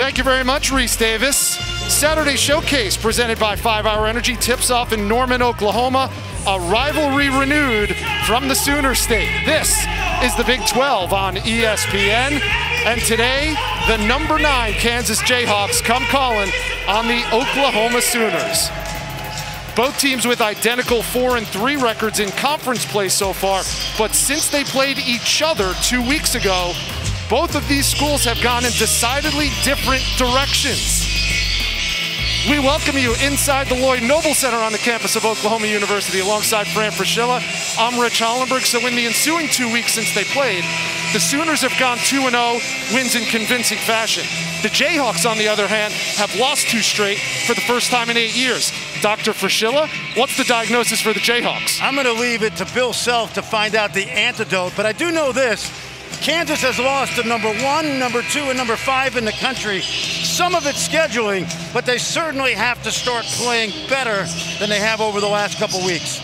Thank you very much, Reese Davis. Saturday Showcase presented by 5 Hour Energy tips off in Norman, Oklahoma. A rivalry renewed from the Sooner State. This is the Big 12 on ESPN. And today, the number 9 Kansas Jayhawks come calling on the Oklahoma Sooners. Both teams with identical 4-3 records in conference play so far, but since they played each other 2 weeks ago, both of these schools have gone in decidedly different directions. We welcome you inside the Lloyd Noble Center on the campus of Oklahoma University alongside Fran Fraschilla. I'm Rich Hollenberg. So in the ensuing 2 weeks since they played, the Sooners have gone 2-0, wins in convincing fashion. The Jayhawks, on the other hand, have lost 2 straight for the first time in 8 years. Dr. Fraschilla, what's the diagnosis for the Jayhawks? I'm going to leave it to Bill Self to find out the antidote, but I do know this. Kansas has lost to number 1, number 2, and number 5 in the country. Some of it's scheduling, but they certainly have to start playing better than they have over the last couple weeks.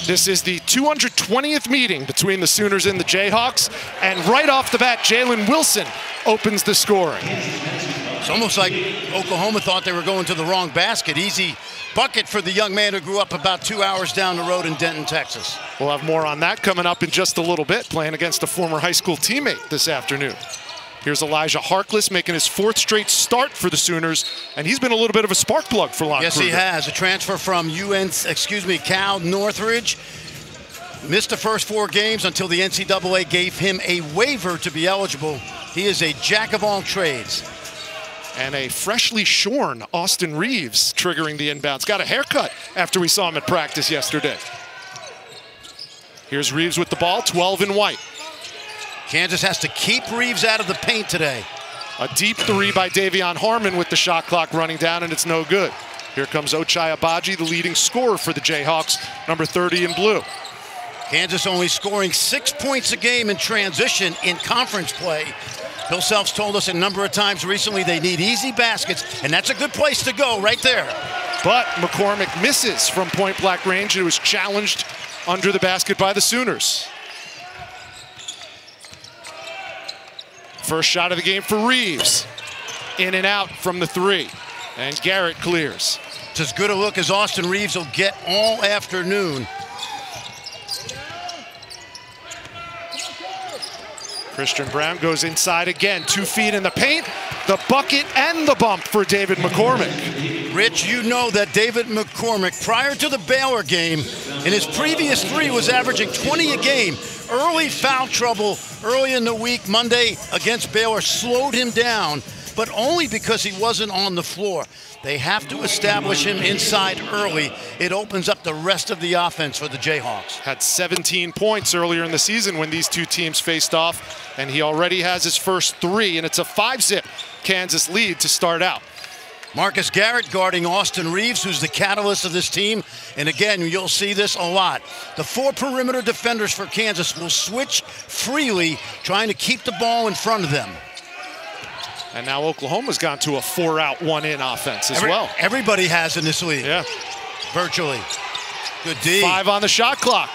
This is the 220th meeting between the Sooners and the Jayhawks, and right off the bat, Jalen Wilson opens the scoring. It's almost like Oklahoma thought they were going to the wrong basket. Easy bucket for the young man who grew up about 2 hours down the road in Denton, Texas. We'll have more on that coming up in just a little bit, playing against a former high school teammate this afternoon. Here's Elijah Harkless making his 4th straight start for the Sooners, and he's been a little bit of a spark plug for Lon Yes, Kruger. he has. A transfer from Cal Northridge. Missed the first 4 games until the NCAA gave him a waiver to be eligible. He is a jack of all trades. And a freshly shorn Austin Reeves triggering the inbounds. Got a haircut after we saw him at practice yesterday. Here's Reeves with the ball, 12 in white. Kansas has to keep Reeves out of the paint today. A deep 3 by Davion Harmon with the shot clock running down, and it's no good. Here comes Ochai Agbaji, the leading scorer for the Jayhawks, number 30 in blue. Kansas only scoring 6 points a game in transition in conference play. Bill Self's told us a number of times recently they need easy baskets, and that's a good place to go right there. But McCormick misses from point-blank range. It was challenged under the basket by the Sooners. First shot of the game for Reeves. In and out from the 3. And Garrett clears. It's as good a look as Austin Reeves will get all afternoon. Christian Brown goes inside again. 2 feet in the paint. The bucket and the bump for David McCormick. Rich, you know that David McCormick, prior to the Baylor game, in his previous 3 was averaging 20 a game. Early foul trouble early in the week, Monday against Baylor, slowed him down, but only because he wasn't on the floor. They have to establish him inside early. It opens up the rest of the offense for the Jayhawks. Had 17 points earlier in the season when these 2 teams faced off, and he already has his first 3, and it's a 5-zip Kansas lead to start out. Marcus Garrett guarding Austin Reeves, who's the catalyst of this team. And again, you'll see this a lot. The 4 perimeter defenders for Kansas will switch freely, trying to keep the ball in front of them. And now Oklahoma's gone to a 4-out, 1-in offense as well. Everybody has in this league. Yeah. Virtually. Good D. 5 on the shot clock.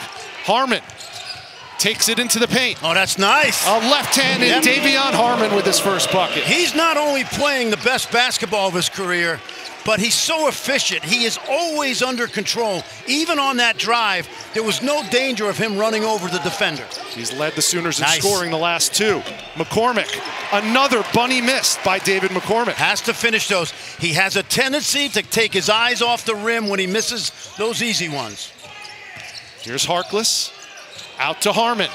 Harmon takes it into the paint. Oh, that's nice. A left-handed Davion Harmon with his first bucket. He's not only playing the best basketball of his career, but he's so efficient. He is always under control. Even on that drive, there was no danger of him running over the defender. He's led the Sooners in scoring the last 2. McCormick, another bunny missed by David McCormick. Has to finish those. He has a tendency to take his eyes off the rim when he misses those easy ones. Here's Harkless. Out to Harmon.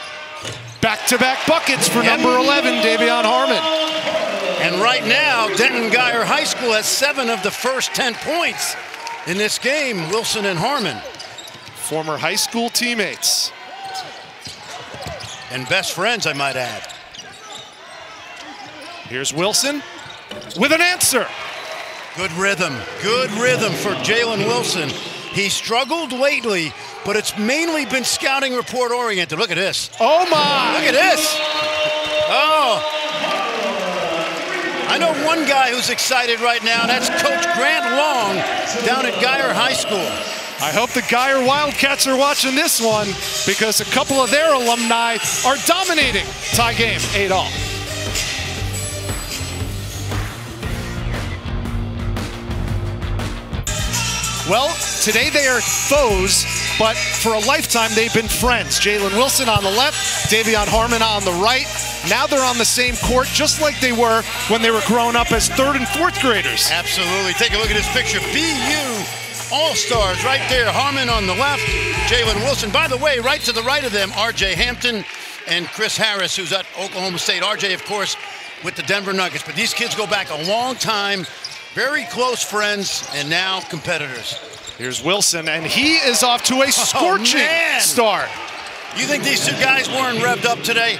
Back-to-back buckets for number 11, Davion Harmon. And right now, Denton Guyer High School has 7 of the first 10 points in this game, Wilson and Harmon. Former high school teammates. And best friends, I might add. Here's Wilson with an answer. Good rhythm for Jalen Wilson. He struggled lately, but it's mainly been scouting report oriented. Look at this. Oh my! Look at this. Oh. I know one guy who's excited right now, and that's Coach Grant Long down at Guyer High School. I hope the Guyer Wildcats are watching this one, because a couple of their alumni are dominating. Tie game, 8-all. Well, today they are foes, but for a lifetime they've been friends. Jalen Wilson on the left, Davion Harmon on the right. Now they're on the same court, just like they were when they were growing up as 3rd and 4th graders. Absolutely. Take a look at this picture. BU All-Stars right there. Harmon on the left, Jalen Wilson. By the way, right to the right of them, R.J. Hampton and Chris Harris, who's at Oklahoma State. R.J., of course, with the Denver Nuggets. But these kids go back a long time, very close friends, and now competitors. Here's Wilson, and he is off to a scorching start. You think these two guys weren't revved up today?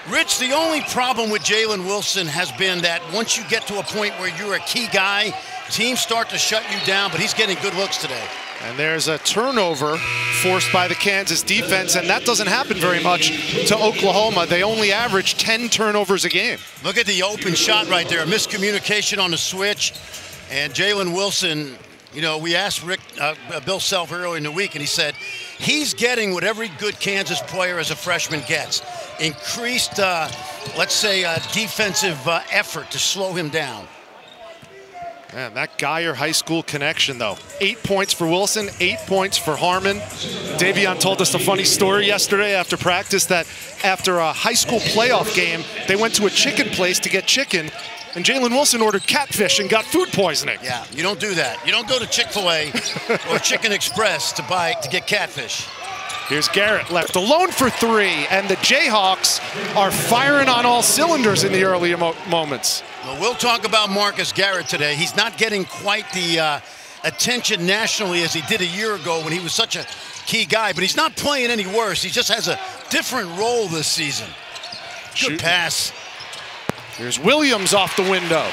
Rich, the only problem with Jalen Wilson has been that once you get to a point where you're a key guy, teams start to shut you down, but he's getting good looks today. And there's a turnover forced by the Kansas defense, and that doesn't happen very much to Oklahoma. They only average 10 turnovers a game. Look at the open shot right there. Miscommunication on the switch. And Jalen Wilson, you know, we asked Bill Self earlier in the week, and he said he's getting what every good Kansas player as a freshman gets. Increased, let's say, defensive effort to slow him down. Man, that Geyer High School connection, though. 8 points for Wilson, 8 points for Harmon. Davion told us a funny story yesterday after practice that after a high school playoff game, they went to a chicken place to get chicken, and Jalen Wilson ordered catfish and got food poisoning. Yeah, you don't do that. You don't go to Chick-fil-A or Chicken Express to get catfish. Here's Garrett left alone for 3, and the Jayhawks are firing on all cylinders in the early moments. Well, we'll talk about Marcus Garrett today. He's not getting quite the attention nationally as he did a year ago when he was such a key guy, but he's not playing any worse. He just has a different role this season. Good pass. Here's Williams off the window.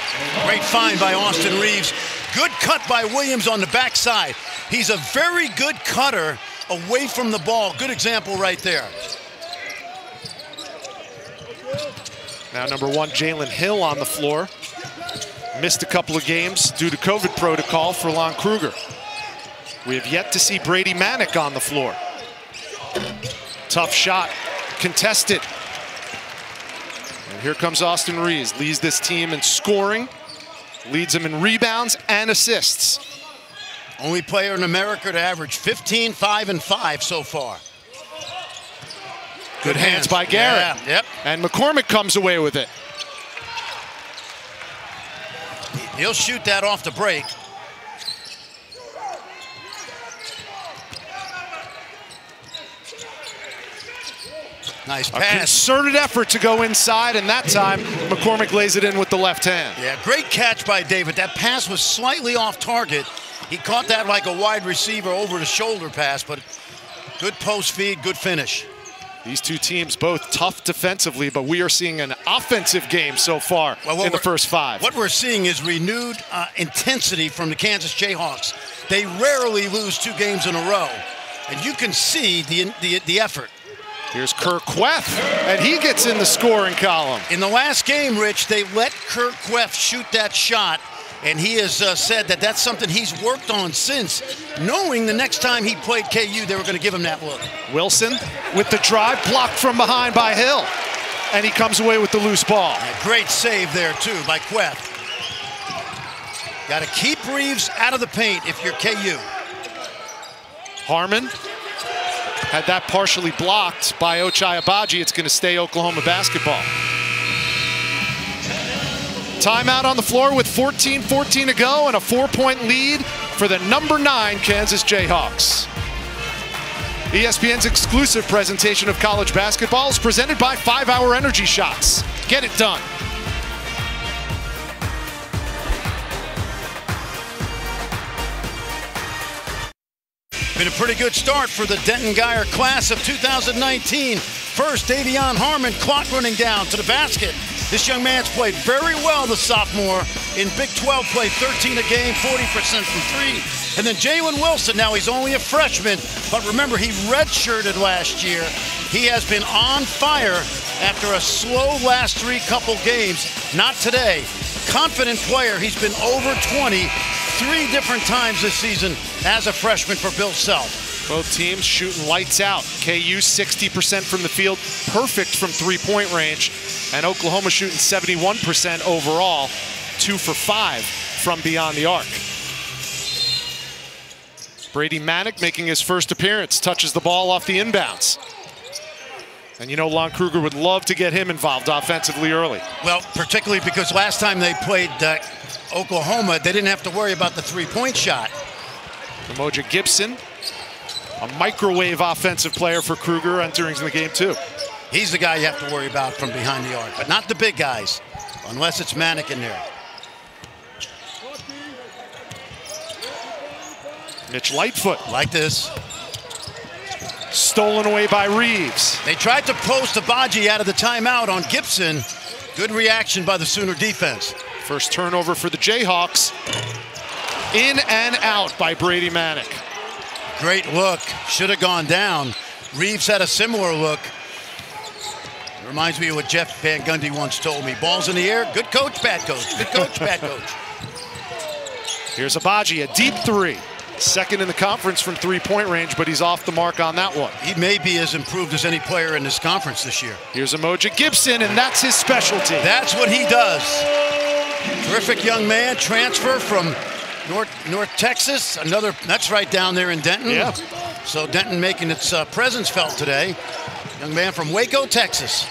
Great find by Austin Reeves. Good cut by Williams on the backside. He's a very good cutter away from the ball. Good example right there. Now number 1, Jalen Hill on the floor. Missed a couple of games due to COVID protocol for Lon Kruger. We have yet to see Brady Manick on the floor. Tough shot, contested. And here comes Austin Reeves, leads this team in scoring, leads them in rebounds and assists. Only player in America to average 15, 5, and 5 so far. Good hands by Garrett. Yeah, yep. And McCormick comes away with it. He'll shoot that off the break. Nice pass. A concerted effort to go inside, and that time McCormick lays it in with the left hand. Yeah, great catch by David. That pass was slightly off target. He caught that like a wide receiver over the shoulder pass, but good post feed, good finish. These two teams both tough defensively, but we are seeing an offensive game so far in the first 5. What we're seeing is renewed intensity from the Kansas Jayhawks. They rarely lose 2 games in a row, and you can see the effort. Here's Kirk Queth, and he gets in the scoring column. In the last game, Rich, they let Kirk Queth shoot that shot, and he has said that that's something he's worked on since, knowing the next time he played KU, they were going to give him that look. Wilson with the drive, blocked from behind by Hill, and he comes away with the loose ball. A great save there, too, by Queth. Got to keep Reeves out of the paint if you're KU. Harmon had that partially blocked by Ochai Agbaji. It's going to stay Oklahoma basketball. Timeout on the floor with 14:14 to go and a 4-point lead for the number 9 Kansas Jayhawks. ESPN's exclusive presentation of college basketball is presented by 5-Hour Energy Shots. Get it done. Been a pretty good start for the Denton Geyer class of 2019. First, Davion Harmon, clock running down to the basket. This young man's played very well, the sophomore. In Big 12, played 13 a game, 40% from 3. And then Jalen Wilson, now he's only a freshman, but remember, he redshirted last year. He has been on fire after a slow last 3 games. Not today. Confident player, he's been over 20 3 different times this season as a freshman for Bill Self. Both teams shooting lights out. KU 60% from the field, perfect from 3-point range, and Oklahoma shooting 71% overall, 2 for 5 from beyond the arc. Brady Manick making his first appearance, touches the ball off the inbounds. And you know Lon Kruger would love to get him involved offensively early. Well, particularly because last time they played Oklahoma, they didn't have to worry about the three-point shot. Umoja Gibson, a microwave offensive player for Kruger, entering the game too. He's the guy you have to worry about from behind the arc, but not the big guys, unless it's Manick in there. Mitch Lightfoot. Like this. Stolen away by Reeves. They tried to post Abaji out of the timeout on Gibson. Good reaction by the Sooner defense. First turnover for the Jayhawks. In and out by Brady Manick. Great look. Should have gone down. Reeves had a similar look. It reminds me of what Jeff Van Gundy once told me. Balls in the air, good coach, bad coach. Good coach, bad coach. Here's Abaji, a deep three. Second in the conference from three-point range, but he's off the mark on that one. He may be as improved as any player in this conference this year. Here's Umoja Gibson, and that's his specialty. That's what he does. Terrific young man, transfer from North Texas. That's right down there in Denton. Yeah. So Denton making its presence felt today. Young man from Waco, Texas.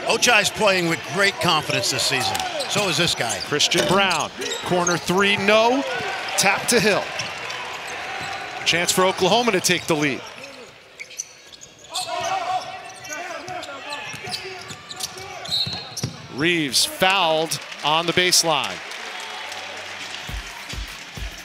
Ochai's playing with great confidence this season. So is this guy. Christian Brown, corner three, no. Tap to Hill. Chance for Oklahoma to take the lead. Reeves fouled on the baseline.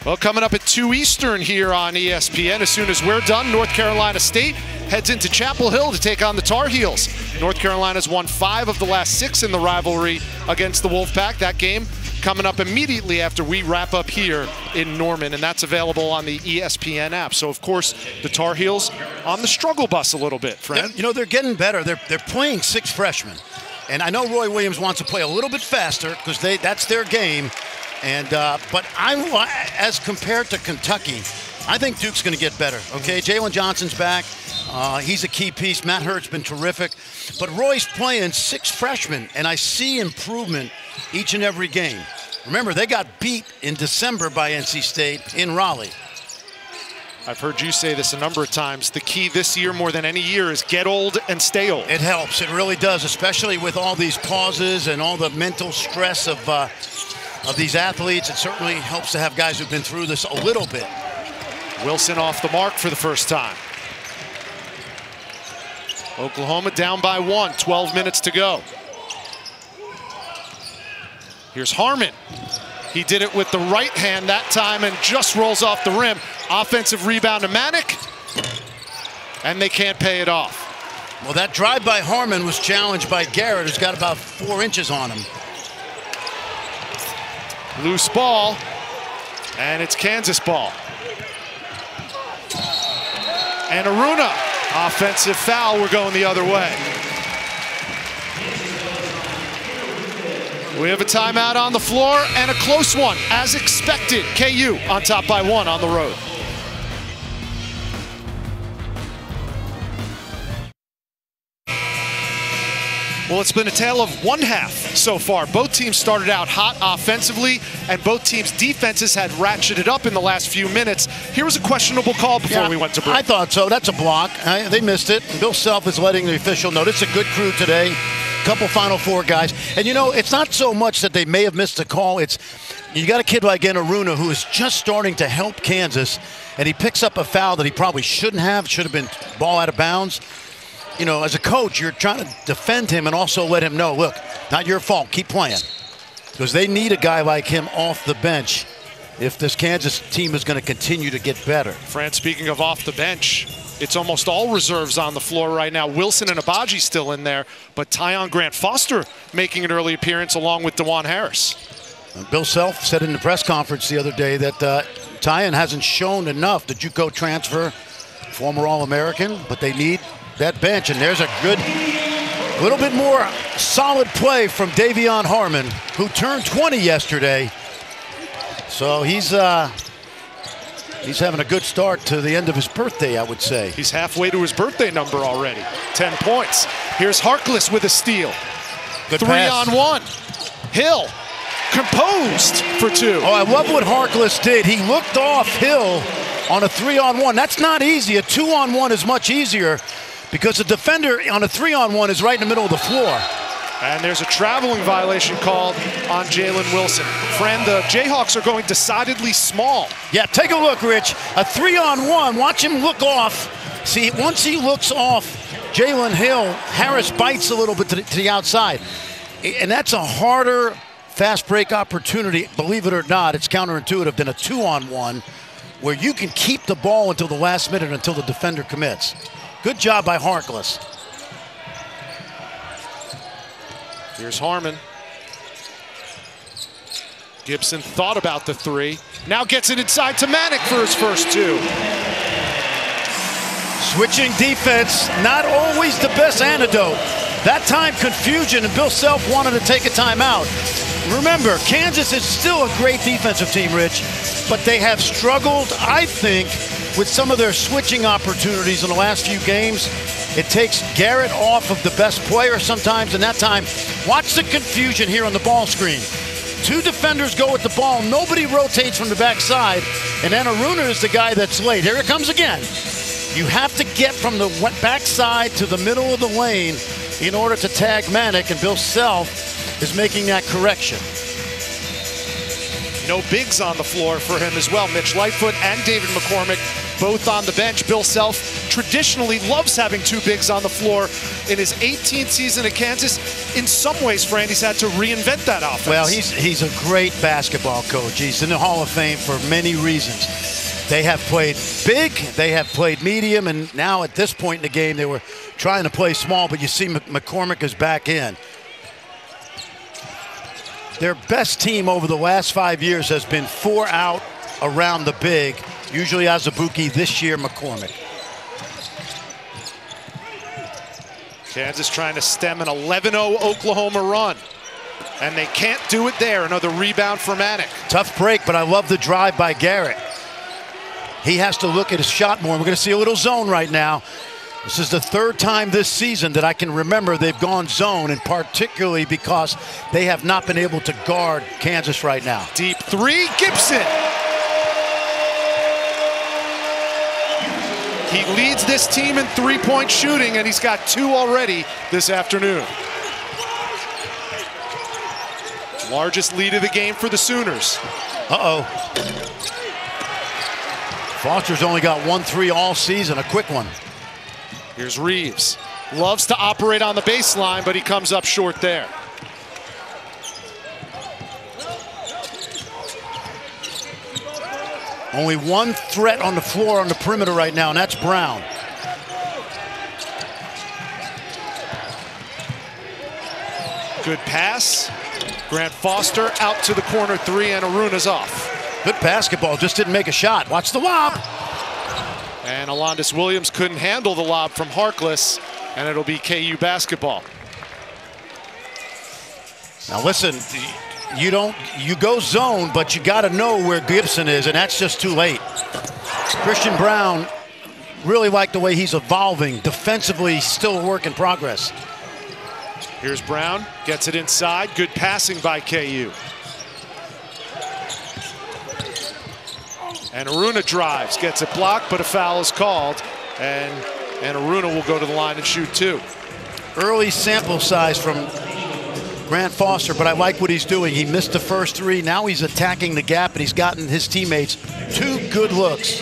Well, coming up at 2 Eastern here on ESPN. As soon as we're done, North Carolina State heads into Chapel Hill to take on the Tar Heels. North Carolina's won 5 of the last 6 in the rivalry against the Wolfpack. That game coming up immediately after we wrap up here in Norman, and that's available on the ESPN app. So, of course, the Tar Heels on the struggle bus a little bit, Fred. You know, they're getting better. They're playing 6 freshmen. And I know Roy Williams wants to play a little bit faster because that's their game. And but as compared to Kentucky, I think Duke's going to get better. Okay, Jalen Johnson's back. He's a key piece. Matt Hurt's been terrific. But Roy's playing 6 freshmen, and I see improvement each and every game. Remember, they got beat in December by NC State in Raleigh. I've heard you say this a number of times. The key this year more than any year is get old and stay old. It helps. It really does, especially with all these pauses and all the mental stress of these athletes. It certainly helps to have guys who've been through this a little bit. Wilson off the mark for the first time. Oklahoma down by 1, 12 minutes to go. Here's Harmon. He did it with the right hand that time and just rolls off the rim. Offensive rebound to Manick, and they can't pay it off. Well, that drive by Harmon was challenged by Garrett, who's got about 4 inches on him. Loose ball, and it's Kansas ball. And Aruna, offensive foul. We're going the other way. We have a timeout on the floor and a close one, as expected. KU on top by 1 on the road. Well, it's been a tale of one half so far. Both teams started out hot offensively, and both teams' defenses had ratcheted up in the last few minutes. Here was a questionable call before we went to break. I thought so. That's a block. They missed it. Bill Self is letting the official know. It's a good crew today. Couple Final Four guys. And, you know, it's not so much that they may have missed a call. It's you got a kid like Aruna who is just starting to help Kansas, and he picks up a foul that he probably shouldn't have. Should have been ball out of bounds. You know, as a coach, you're trying to defend him and also let him know, look, not your fault. Keep playing. Because they need a guy like him off the bench if this Kansas team is going to continue to get better. Fran, speaking of off the bench, it's almost all reserves on the floor right now. Wilson and Abaji still in there, but Tyon Grant-Foster making an early appearance along with DeJuan Harris. Bill Self said in the press conference the other day that Tyon hasn't shown enough. The JUCO transfer, former All-American, but they need that bench, and there's a good, little bit more solid play from Davion Harmon, who turned 20 yesterday. So he's having a good start to the end of his birthday, I would say. He's halfway to his birthday number already. 10 points. Here's Harkless with a steal. Good 3 pass. on 1. Hill composed for two. Oh, I love what Harkless did. He looked off Hill on a 3-on-1. That's not easy. A 2-on-1 is much easier because the defender on a 3-on-1 is right in the middle of the floor. And there's a traveling violation called on Jalen Wilson. Friend, the Jayhawks are going decidedly small. Yeah, take a look, Rich. A 3-on-1, watch him look off. See, once he looks off Jalen Hill, Harris bites a little bit to the outside. And that's a harder fast break opportunity, believe it or not. It's counterintuitive than a 2-on-1 where you can keep the ball until the last minute until the defender commits. Good job by Harkless. Here's Harmon. Gibson thought about the three. Now gets it inside to Manick for his first two. Switching defense, not always the best antidote. That time, confusion, and Bill Self wanted to take a timeout. Remember, Kansas is still a great defensive team, Rich, but they have struggled, I think, with some of their switching opportunities in the last few games. It takes Garrett off of the best player sometimes, and that time, watch the confusion here on the ball screen. Two defenders go with the ball, nobody rotates from the backside, and then Aruna is the guy that's late. Here it comes again. You have to get from the backside to the middle of the lane in order to tag Manick, and Bill Self is making that correction. No bigs on the floor for him as well. Mitch Lightfoot and David McCormick both on the bench. Bill Self traditionally loves having two bigs on the floor. In his 18th season at Kansas, in some ways, Fran, he's had to reinvent that offense. Well, he's a great basketball coach. He's in the Hall of Fame for many reasons. They have played big, they have played medium, and now at this point in the game, they were trying to play small, but you see McCormick is back in. Their best team over the last 5 years has been 4 out around the big, usually Azubuike, this year McCormick. Kansas trying to stem an 11-0 Oklahoma run, and they can't do it there. Another rebound for Manick. Tough break, but I love the drive by Garrett. He has to look at his shot more. We're going to see a little zone right now. This is the third time this season that I can remember they've gone zone, and particularly because they have not been able to guard Kansas right now. Deep three, Gibson. He leads this team in three-point shooting, and he's got 2 already this afternoon. Largest lead of the game for the Sooners. Uh-oh. Foster's only got 1 3 all season, a quick one. Here's Reeves. Loves to operate on the baseline, but he comes up short there. Only one threat on the floor on the perimeter right now, and that's Brown. Good pass. Grant Foster out to the corner 3, and Aruna's off. Good basketball, just didn't make a shot. Watch the lob. And Alondas Williams couldn't handle the lob from Harkless, and it'll be KU basketball. Now listen, you go zone, but you got to know where Gibson is, and that's just too late. Christian Brown, really like the way he's evolving. Defensively, still a work in progress. Here's Brown, gets it inside. Good passing by KU. And Aruna drives, gets it blocked, but a foul is called. And Aruna will go to the line and shoot 2. Early sample size from Grant Foster, but I like what he's doing. He missed the first 3. Now he's attacking the gap, and he's gotten his teammates 2 good looks.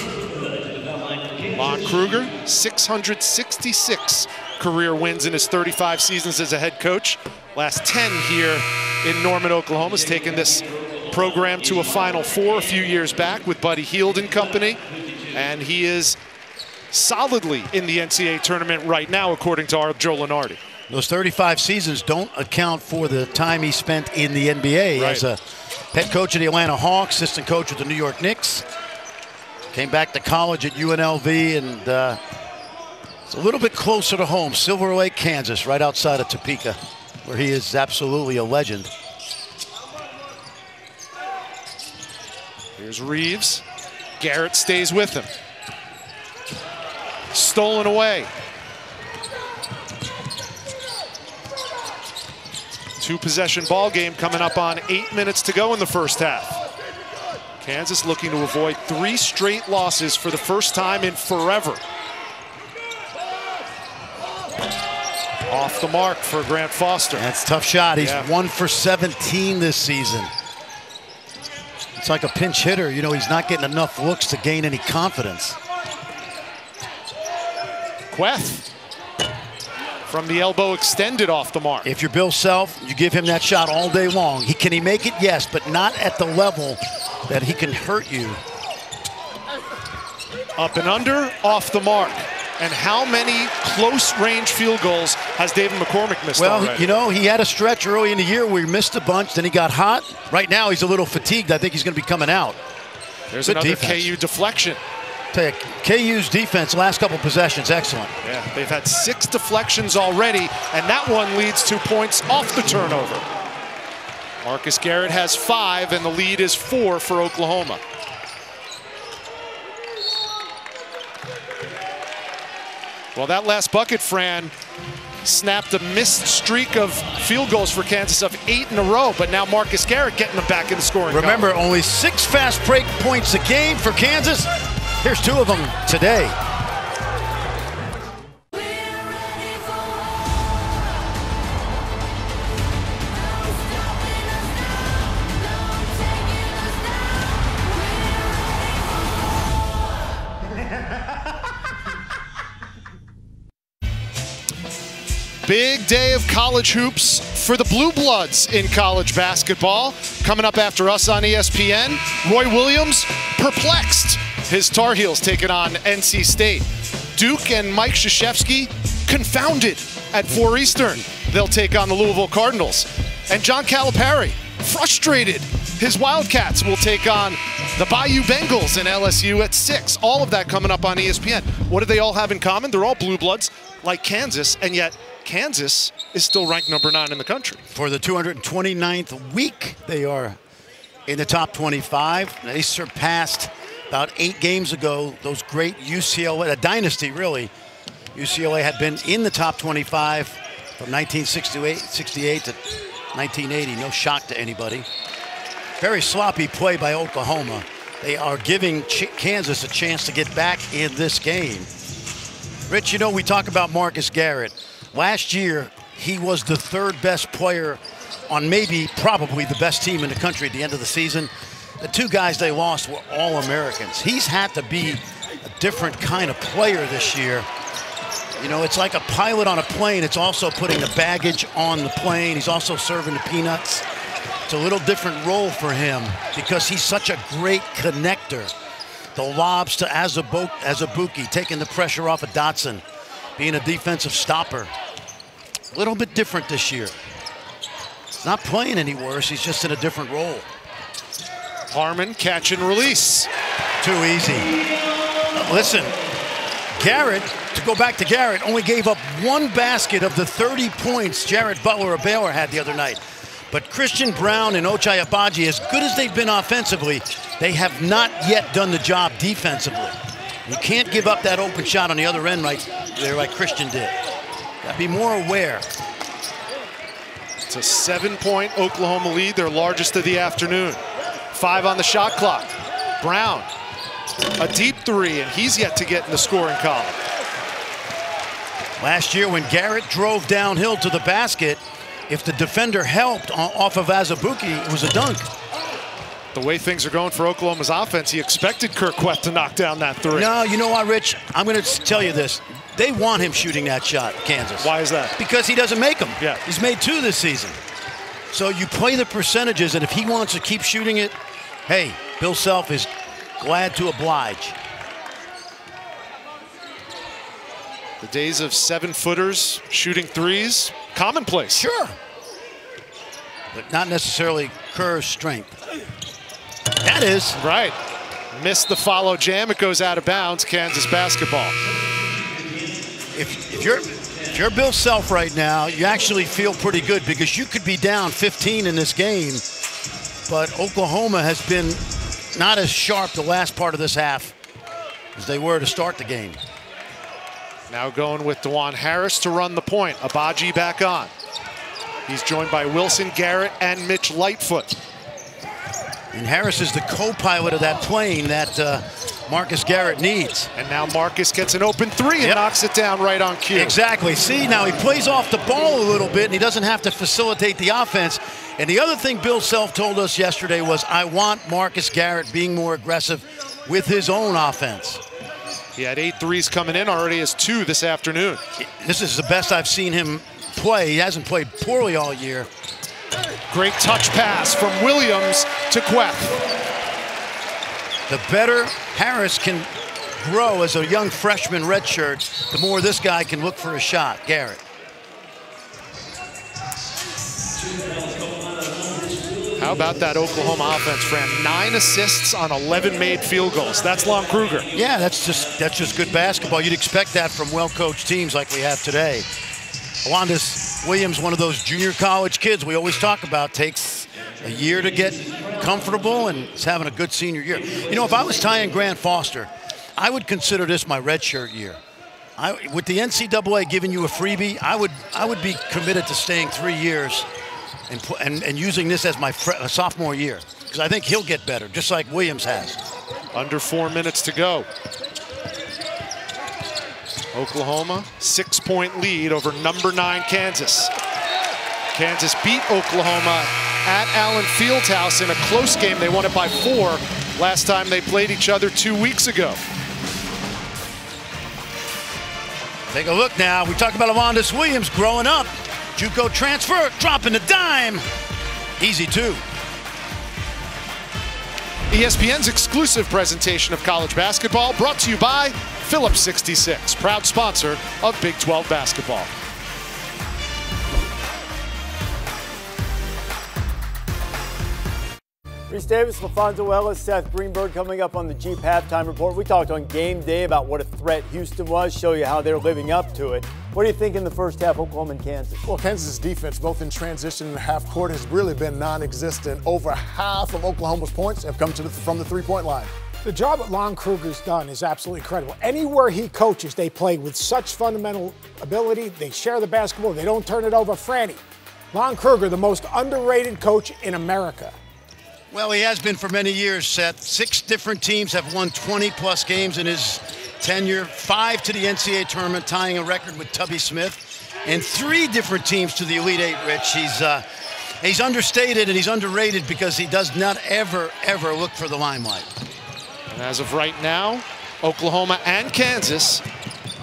Lon Kruger, 666 career wins in his 35 seasons as a head coach. Last 10 here in Norman, Oklahoma. Has taken this program to a Final Four a few years back with Buddy Hield and company, and he is solidly in the NCAA tournament right now, according to Joe Lunardi. Those 35 seasons don't account for the time he spent in the NBA right. As a head coach of the Atlanta Hawks, assistant coach with the New York Knicks. Came back to college at UNLV, and it's a little bit closer to home, Silver Lake, Kansas, right outside of Topeka, where he is absolutely a legend. Here's Reeves. Garrett stays with him. Stolen away. Two-possession ball game coming up on 8 minutes to go in the first half. Kansas looking to avoid 3 straight losses for the first time in forever. Off the mark for Grant Foster. That's a tough shot. He's 1 for 17 this season. It's like a pinch hitter. You know, he's not getting enough looks to gain any confidence. Queth from the elbow extended off the mark. If you're Bill Self, you give him that shot all day long. Can he make it? Yes, but not at the level that he can hurt you. Up and under, off the mark. And how many close-range field goals has David McCormick missed already? Well, you know, he had a stretch early in the year where he missed a bunch, then he got hot. Right now, he's a little fatigued. I think he's going to be coming out. There's another KU deflection. Tell you, KU's defense, last couple possessions, excellent. Yeah, they've had 6 deflections already, and that one leads to points off the turnover. Marcus Garrett has 5, and the lead is 4 for Oklahoma. Well, that last bucket, Fran, snapped a missed streak of field goals for Kansas of 8 in a row, but now Marcus Garrett getting them back in the scoring. Remember, column. only 6 fast break points a game for Kansas. Here's 2 of them today. Big day of college hoops for the Blue Bloods in college basketball. Coming up after us on ESPN, Roy Williams perplexed. His Tar Heels taking on NC State. Duke and Mike Krzyzewski confounded at 4 Eastern. They'll take on the Louisville Cardinals. And John Calipari frustrated. His Wildcats will take on the Bayou Bengals and LSU at 6. All of that coming up on ESPN. What do they all have in common? They're all Blue Bloods like Kansas, and yet Kansas is still ranked number 9 in the country. For the 229th week, they are in the top 25. They surpassed about 8 games ago those great UCLA, a dynasty really. UCLA had been in the top 25 from 1968 to 1980. No shock to anybody. Very sloppy play by Oklahoma. They are giving Kansas a chance to get back in this game. Rich, you know, we talk about Marcus Garrett. Last year, he was the 3rd best player on probably the best team in the country at the end of the season. The 2 guys they lost were all Americans. He's had to be a different kind of player this year. You know, it's like a pilot on a plane. It's also putting the baggage on the plane. He's also serving the peanuts. It's a little different role for him because he's such a great connector. The lobs to Azubuike, taking the pressure off of Dotson, being a defensive stopper. A little bit different this year. He's not playing any worse. He's just in a different role. Harmon, catch and release. Too easy. Listen, Garrett, to go back to Garrett, only gave up 1 basket of the 30 points Jared Butler of Baylor had the other night. But Christian Brown and Ochai Agbaji, as good as they've been offensively, they have not yet done the job defensively. You can't give up that open shot on the other end right there like Christian did. Gotta be more aware. It's a 7-point Oklahoma lead, their largest of the afternoon. 5 on the shot clock. Brown, a deep 3, and he's yet to get in the scoring column. Last year when Garrett drove downhill to the basket, if the defender helped off of Azubuike, it was a dunk. The way things are going for Oklahoma's offense, he expected Kurt Queth to knock down that 3. No, you know what, Rich? I'm going to tell you this. They want him shooting that shot, Kansas. Why is that? Because he doesn't make them. Yeah. He's made 2 this season. So you play the percentages, and if he wants to keep shooting it, hey, Bill Self is glad to oblige. The days of 7-footers shooting 3s, commonplace. Sure. But not necessarily Kerr's strength. That is. Right. Missed the follow jam. It goes out of bounds. Kansas basketball. If you're Bill Self right now, you actually feel pretty good because you could be down 15 in this game, but Oklahoma has been not as sharp the last part of this half as they were to start the game. Now going with DeJuan Harris to run the point. Agbaji back on. He's joined by Wilson Garrett and Mitch Lightfoot. And Harris is the co-pilot of that plane that Marcus Garrett needs. And now Marcus gets an open three and knocks it down right on cue. Exactly. See, now he plays off the ball a little bit and he doesn't have to facilitate the offense. And the other thing Bill Self told us yesterday was, I want Marcus Garrett being more aggressive with his own offense. He had 8 threes coming in, already has 2 this afternoon. This is the best I've seen him play. He hasn't played poorly all year. Great touch pass from Williams to Queth. The better Harris can grow as a young freshman redshirt, the more this guy can look for a shot, Garrett. How about that Oklahoma offense, Fran? 9 assists on 11 made field goals. That's Lon Kruger. Yeah, that's just good basketball. You'd expect that from well-coached teams like we have today. Alondas Williams, one of those junior college kids we always talk about, takes a year to get comfortable and is having a good senior year. You know, if I was Ty and Grant Foster, I would consider this my redshirt year. With the NCAA giving you a freebie, I would be committed to staying 3 years and using this as my sophomore year, because I think he'll get better, just like Williams has. Under 4 minutes to go. Oklahoma, 6-point lead over number 9 Kansas. Kansas beat Oklahoma at Allen Fieldhouse in a close game. They won it by 4 last time they played each other 2 weeks ago. Take a look now. We talked about Alondas Williams growing up. JUCO transfer, dropping a dime. Easy too. ESPN's exclusive presentation of college basketball, brought to you by Phillips 66, proud sponsor of Big 12 basketball. Reese Davis, LaFonso Ellis, Seth Greenberg coming up on the Jeep Halftime Report. We talked on game day about what a threat Houston was, show you how they're living up to it. What do you think in the first half, Oklahoma and Kansas? Well, Kansas' defense, both in transition and half court, has really been non-existent. Over half of Oklahoma's points have come from the three-point line. The job that Lon Kruger's done is absolutely incredible. Anywhere he coaches, they play with such fundamental ability. They share the basketball. They don't turn it over. Franny, Lon Kruger, the most underrated coach in America. Well, he has been for many years, Seth. 6 different teams have won 20-plus games in his tenure, 5 to the NCAA tournament, tying a record with Tubby Smith, and 3 different teams to the Elite 8, Rich. He's understated and he's underrated because he does not ever look for the limelight. And as of right now, Oklahoma and Kansas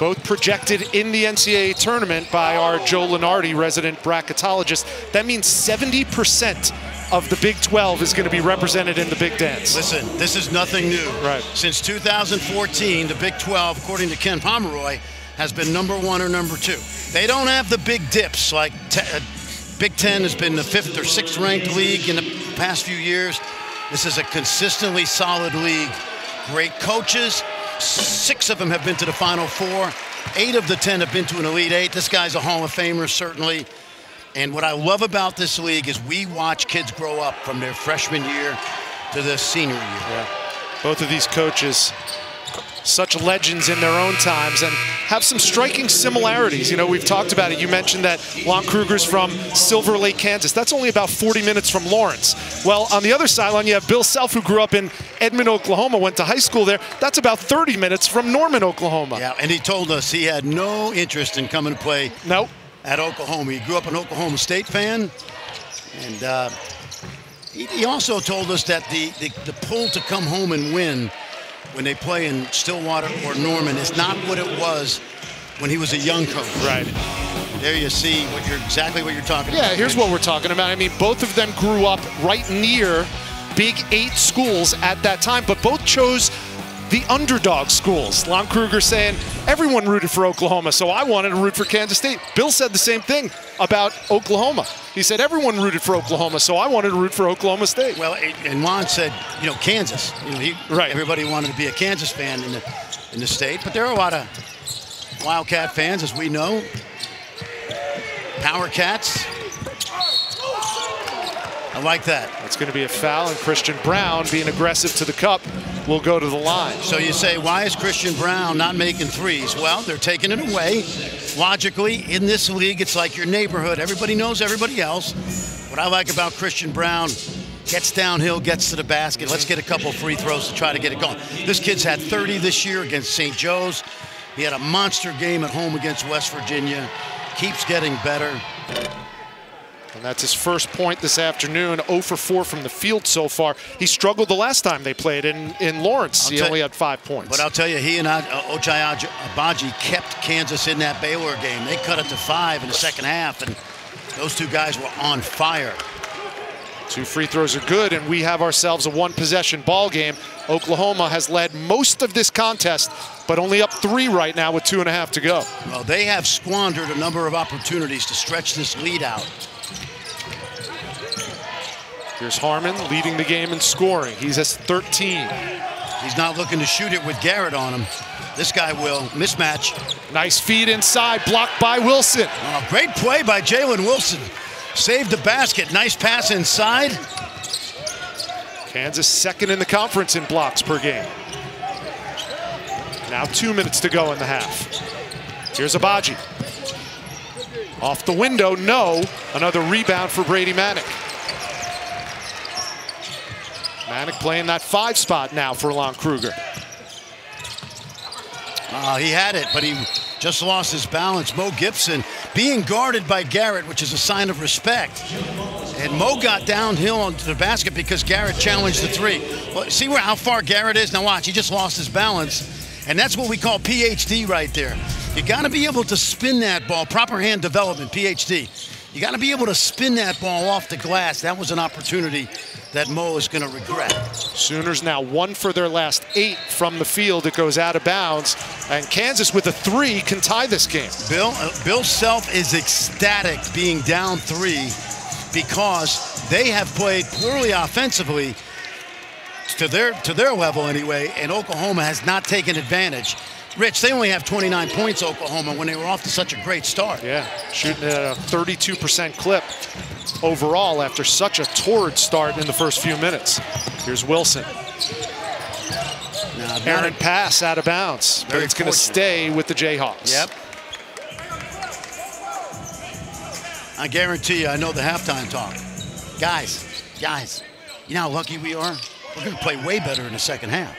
both projected in the NCAA tournament by our Joe Lenardi, resident bracketologist. That means 70% of the Big 12 is going to be represented in the Big Dance. Listen, this is nothing new. Right. Since 2014, the Big 12, according to Ken Pomeroy, has been number 1 or number 2. They don't have the big dips like Big 10 has been the 5th or 6th ranked league in the past few years. This is a consistently solid league. Great coaches. 6 of them have been to the Final Four. 8 of the 10 have been to an Elite 8. This guy's a Hall of Famer, certainly. And what I love about this league is we watch kids grow up from their freshman year to their senior year. Yeah. Both of these coaches, such legends in their own times, and have some striking similarities. You know, we've talked about it. You mentioned that Lon Kruger's from Silver Lake, Kansas. That's only about 40 minutes from Lawrence. Well, on the other sideline, you have Bill Self, who grew up in Edmond, Oklahoma, went to high school there. That's about 30 minutes from Norman, Oklahoma. Yeah, and he told us he had no interest in coming to play at Oklahoma. He grew up an Oklahoma State fan, and he also told us that the pull to come home and win when they play in Stillwater or Norman is not what it was when he was a young coach. Right. There you see exactly what you're talking about. Yeah, here's what we're talking about. I mean, both of them grew up right near Big 8 schools at that time, but both chose the underdog schools. Lon Kruger saying, everyone rooted for Oklahoma, so I wanted to root for Kansas State. Bill said the same thing about Oklahoma. He said, everyone rooted for Oklahoma, so I wanted to root for Oklahoma State. Well, and Lon said, you know, Kansas. You know, everybody wanted to be a Kansas fan in the state, but there are a lot of Wildcat fans, as we know. Power Cats. I like that. It's going to be a foul, and Christian Brown, being aggressive to the cup, will go to the line. So you say, why is Christian Brown not making threes? Well, they're taking it away. logically, in this league, it's like your neighborhood. Everybody knows everybody else. What I like about Christian Brown, gets downhill, gets to the basket. Let's get a couple free throws to try to get it going. This kid's had 30 this year against St. Joe's. He had a monster game at home against West Virginia. Keeps getting better. And that's his first point this afternoon, 0 for 4 from the field so far. He struggled the last time they played in Lawrence. He only had 5 points. But I'll tell you, he and Ochai Agbaji kept Kansas in that Baylor game. They cut it to 5 in the second half, and those two guys were on fire. 2 free throws are good, and we have ourselves a 1-possession ball game. Oklahoma has led most of this contest, but only up 3 right now with 2.5 to go. Well, they have squandered a number of opportunities to stretch this lead out. Here's Harmon leading the game in scoring. He's at 13. He's not looking to shoot it with Garrett on him. This guy will. Mismatch. Nice feed inside, blocked by Wilson. Oh, great play by Jalen Wilson. Saved the basket. Nice pass inside. Kansas second in the conference in blocks per game. Now 2 minutes to go in the half. Here's Agbaji. Off the window, no. Another rebound for Brady Manek. Manek playing that 5 spot now for Lon Kruger. He had it, but he just lost his balance. Mo Gibson being guarded by Garrett, which is a sign of respect. And Mo got downhill onto the basket because Garrett challenged the 3. Well, see how far Garrett is? Now watch, he just lost his balance. And that's what we call PhD right there. You got to be able to spin that ball, proper hand development, PhD. You got to be able to spin that ball off the glass. That was an opportunity that Mo is going to regret. Sooners now 1 for their last 8 from the field. It goes out of bounds, and Kansas with a 3 can tie this game. Bill Self is ecstatic being down 3 because they have played poorly offensively to their level anyway, and Oklahoma has not taken advantage. Rich, they only have 29 points, Oklahoma, when they were off to such a great start. Yeah, shooting at a 32% clip overall after such a torrid start in the first few minutes. Here's Wilson. Errant pass out of bounds, but it's going to stay with the Jayhawks. Yep. I guarantee you, I know the halftime talk. Guys, you know how lucky we are? We're going to play way better in the second half.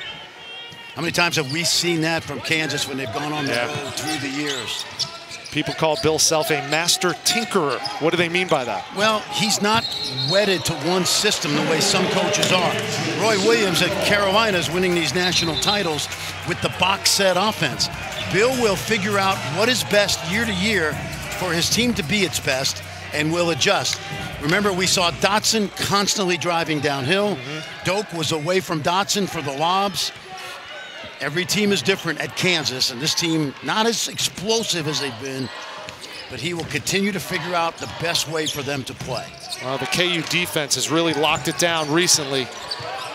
How many times have we seen that from Kansas when they've gone on the road through the years? People call Bill Self a master tinkerer. What do they mean by that? Well, he's not wedded to one system the way some coaches are. Roy Williams at Carolina is winning these national titles with the box set offense. Bill will figure out what is best year to year for his team to be its best and will adjust. Remember, we saw Dotson constantly driving downhill. Doak was away from Dotson for the lobs. Every team is different at Kansas, and this team not as explosive as they've been, but he will continue to figure out the best way for them to play. Well, the KU defense has really locked it down recently.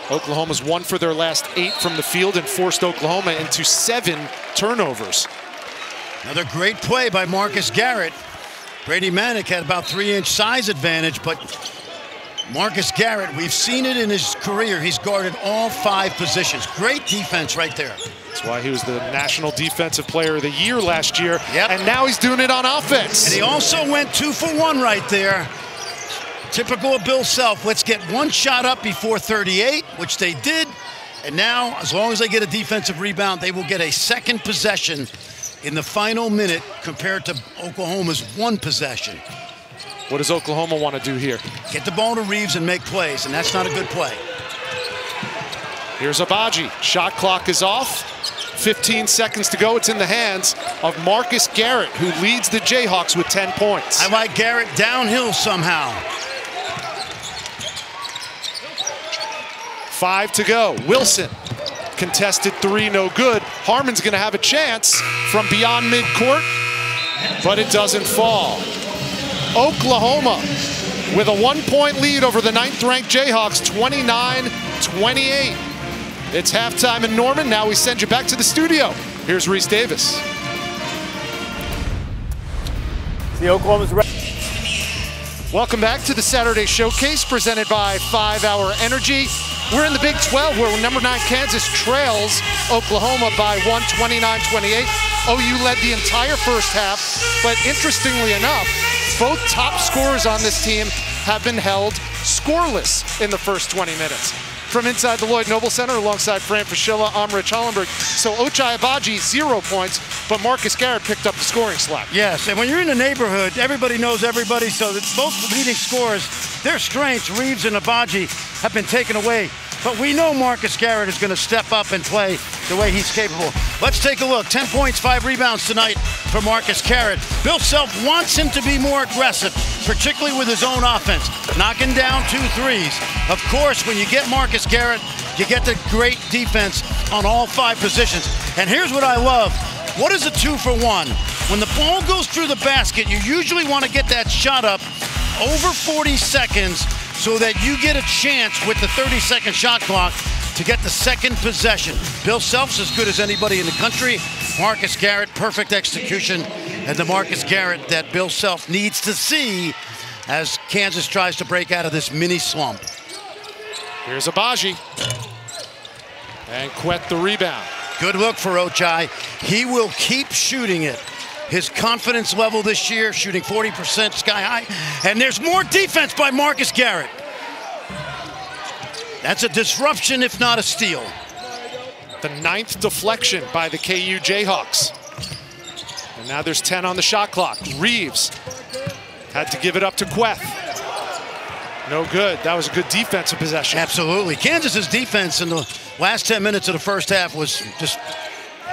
Oklahoma's 1 for their last 8 from the field and forced Oklahoma into 7 turnovers. Another great play by Marcus Garrett. Brady Manek had about 3-inch size advantage, but Marcus Garrett, we've seen it in his career. He's guarded all 5 positions. Great defense right there. That's why he was the National Defensive Player of the Year last year. Yep. And now he's doing it on offense. And he also went 2 for 1 right there. Typical of Bill Self. Let's get 1 shot up before 38, which they did. And now, as long as they get a defensive rebound, they will get a second possession in the final minute compared to Oklahoma's 1 possession. What does Oklahoma want to do here? Get the ball to Reeves and make plays, and that's not a good play. Here's Agbaji. Shot clock is off. 15 seconds to go. It's in the hands of Marcus Garrett, who leads the Jayhawks with 10 points. I like Garrett downhill somehow. 5 to go. Wilson. Contested 3, no good. Harmon's going to have a chance from beyond midcourt, but it doesn't fall. Oklahoma with a 1-point lead over the 9th-ranked Jayhawks, 29-28. It's halftime in Norman. Now we send you back to the studio. Here's Reese Davis. The Oklahoma's ready. Welcome back to the Saturday Showcase presented by 5 Hour Energy. We're in the Big 12 where number 9 Kansas trails Oklahoma by 1, 29-28. OU led the entire first half, but interestingly enough, both top scorers on this team have been held scoreless in the first 20 minutes. From inside the Lloyd Noble Center, alongside Fran Fraschilla, I'm Rich Hollenberg. So Ochai Agbaji, 0 points, but Marcus Garrett picked up the scoring slack. Yes, and when you're in the neighborhood, everybody knows everybody, so that both leading scorers, their strengths, Reeves and Agbaji, have been taken away. But we know Marcus Garrett is going to step up and play the way he's capable. Let's take a look. 10 points, 5 rebounds tonight for Marcus Garrett. Bill Self wants him to be more aggressive, particularly with his own offense, knocking down 2 threes. Of course, when you get Marcus Garrett, you get the great defense on all 5 positions. And here's what I love. What is a 2-for-1? When the ball goes through the basket, you usually want to get that shot up over 40 seconds so that you get a chance with the 30-second shot clock to get the second possession. Bill Self's as good as anybody in the country. Marcus Garrett, perfect execution, and the Marcus Garrett that Bill Self needs to see as Kansas tries to break out of this mini slump. Here's Agbaji. And Quet the rebound. Good look for Ochai. He will keep shooting it. His confidence level this year, shooting 40% sky high. And there's more defense by Marcus Garrett. That's a disruption, if not a steal. The 9th deflection by the KU Jayhawks. And now there's 10 on the shot clock. Reeves had to give it up to Queth. No good. That was a good defensive possession. Absolutely. Kansas's defense in the last 10 minutes of the first half was just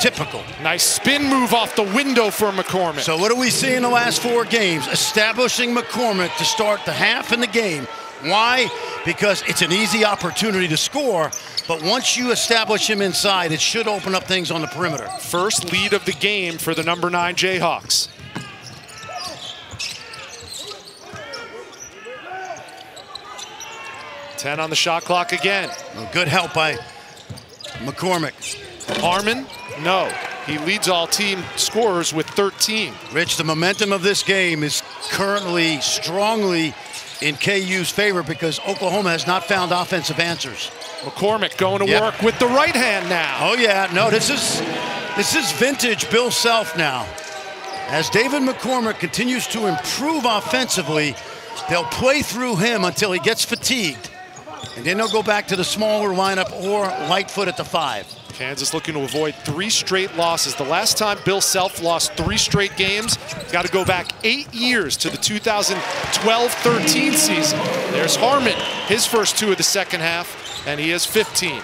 typical. Nice spin move off the window for McCormick. So what do we see in the last 4 games? Establishing McCormick to start the half in the game. Why? Because it's an easy opportunity to score, but once you establish him inside, it should open up things on the perimeter. First lead of the game for the number 9 Jayhawks. Ten on the shot clock again. Well, good help by McCormick. Harmon, no. He leads all team scorers with 13. Rich, the momentum of this game is currently strongly in KU's favor because Oklahoma has not found offensive answers. McCormick going to work with the right hand now. Oh yeah, no, this is vintage Bill Self now. As David McCormick continues to improve offensively, they'll play through him until he gets fatigued. And then they'll go back to the smaller lineup or Lightfoot at the 5. Kansas looking to avoid 3 straight losses. The last time Bill Self lost 3 straight games, got to go back 8 years to the 2012-13 season. There's Harmon, his first 2 of the second half, and he has 15.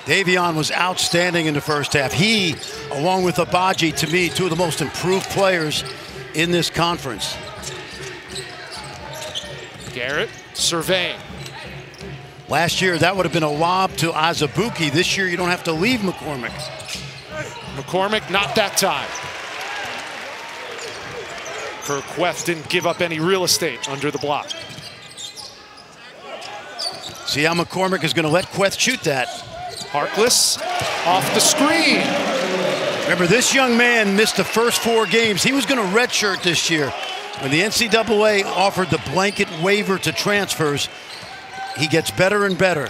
Davion was outstanding in the first half. He, along with Agbaji, to me, 2 of the most improved players in this conference. Garrett surveying. Last year, that would have been a lob to Azubuike. This year, you don't have to leave McCormick. McCormick, not that time. Kirk Queth didn't give up any real estate under the block. See how McCormick is going to let Queth shoot that. Harkless off the screen. Remember, this young man missed the first 4 games. He was going to redshirt this year. When the NCAA offered the blanket waiver to transfers, he gets better and better.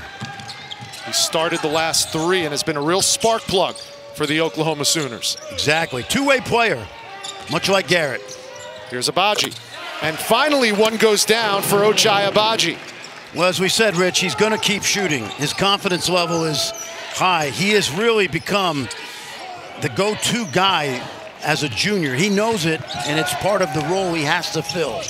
He started the last 3 and has been a real spark plug for the Oklahoma Sooners. Exactly. 2-way player, much like Garrett. Here's Agbaji. And finally, one goes down for Ochai Agbaji. Well, as we said, Rich, he's going to keep shooting. His confidence level is high. He has really become the go-to guy as a junior. He knows it, and it's part of the role he has to fill.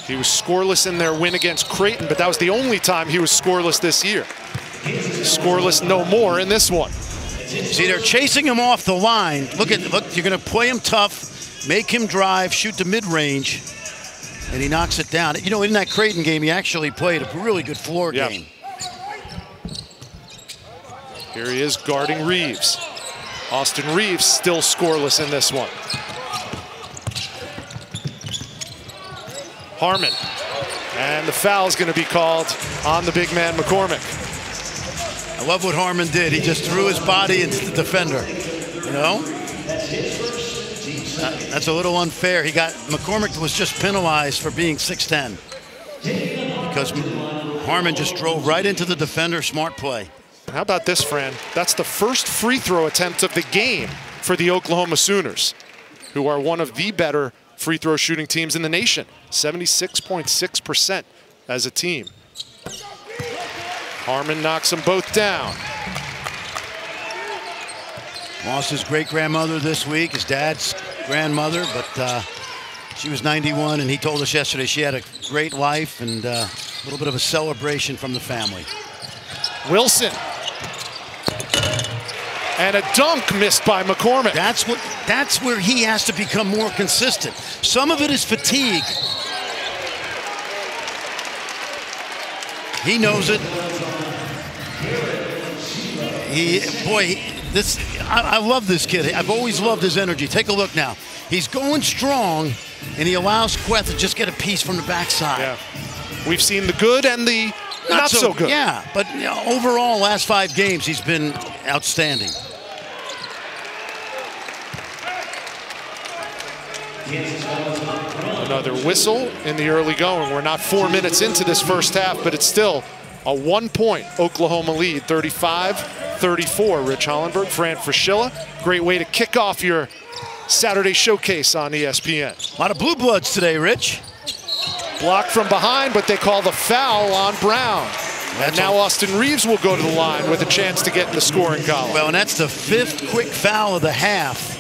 He was scoreless in their win against Creighton, but that was the only time he was scoreless this year. Scoreless no more in this one. See, they're chasing him off the line. Look, you're going to play him tough, make him drive, shoot the mid-range, and he knocks it down. You know, in that Creighton game, he actually played a really good floor game. Here he is guarding Reeves. Austin Reeves still scoreless in this one. Harmon, and the foul is going to be called on the big man McCormick. I love what Harmon did. He just threw his body into the defender. You know, that's a little unfair. McCormick was just penalized for being 6'10", because Harmon just drove right into the defender. Smart play. How about this, Fran? That's the first free throw attempt of the game for the Oklahoma Sooners, who are one of the better free throw shooting teams in the nation, 76.6% as a team. Harmon knocks them both down. Lost his great-grandmother this week, his dad's grandmother, but she was 91, and he told us yesterday she had a great life and a little bit of a celebration from the family. Wilson. And a dunk missed by McCormick. That's where he has to become more consistent. Some of it is fatigue. He knows it. I love this kid. I've always loved his energy. Take a look now. He's going strong, and he allows Queth to just get a piece from the backside. Yeah. We've seen the good and the not so good. Yeah, but overall, last 5 games, he's been outstanding. Another whistle in the early going. We're not 4 minutes into this first half, but it's still a 1-point Oklahoma lead, 35-34. Rich Hollenberg, Fran Fraschilla. Great way to kick off your Saturday showcase on ESPN. A lot of blue bloods today, Rich. Blocked from behind, but they call the foul on Brown. And now Austin Reeves will go to the line with a chance to get in the scoring column. Well, and that's the 5th quick foul of the half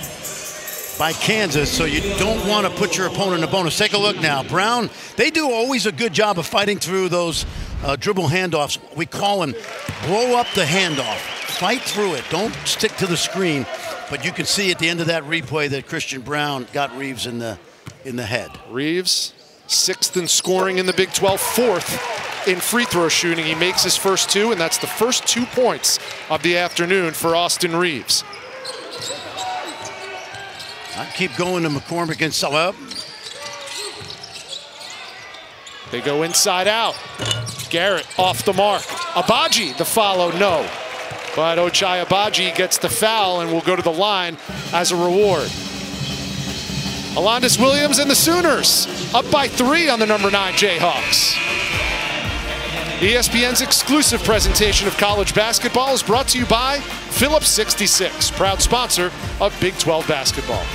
by Kansas, so you don't want to put your opponent in a bonus. Take a look now. Brown, they do always a good job of fighting through those dribble handoffs. We call them blow up the handoff. Fight through it. Don't stick to the screen. But you can see at the end of that replay that Christian Brown got Reeves in the head. Reeves, 6th in scoring in the Big 12, 4th in free throw shooting. He makes his first 2, and that's the first 2 points of the afternoon for Austin Reeves. I keep going to McCormick and up. They go inside out. Garrett off the mark. Abaji, the follow, no. But Ochai Abaji gets the foul and will go to the line as a reward. Alondas Williams and the Sooners up by 3 on the number 9 Jayhawks. ESPN's exclusive presentation of college basketball is brought to you by Phillips 66, proud sponsor of Big 12 basketball.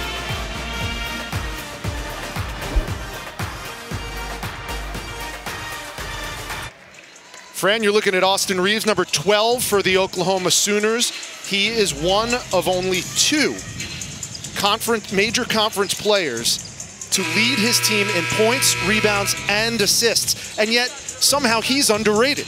Fran, you're looking at Austin Reeves, number 12 for the Oklahoma Sooners. He is one of only 2 major conference players to lead his team in points, rebounds, and assists, and yet somehow he's underrated.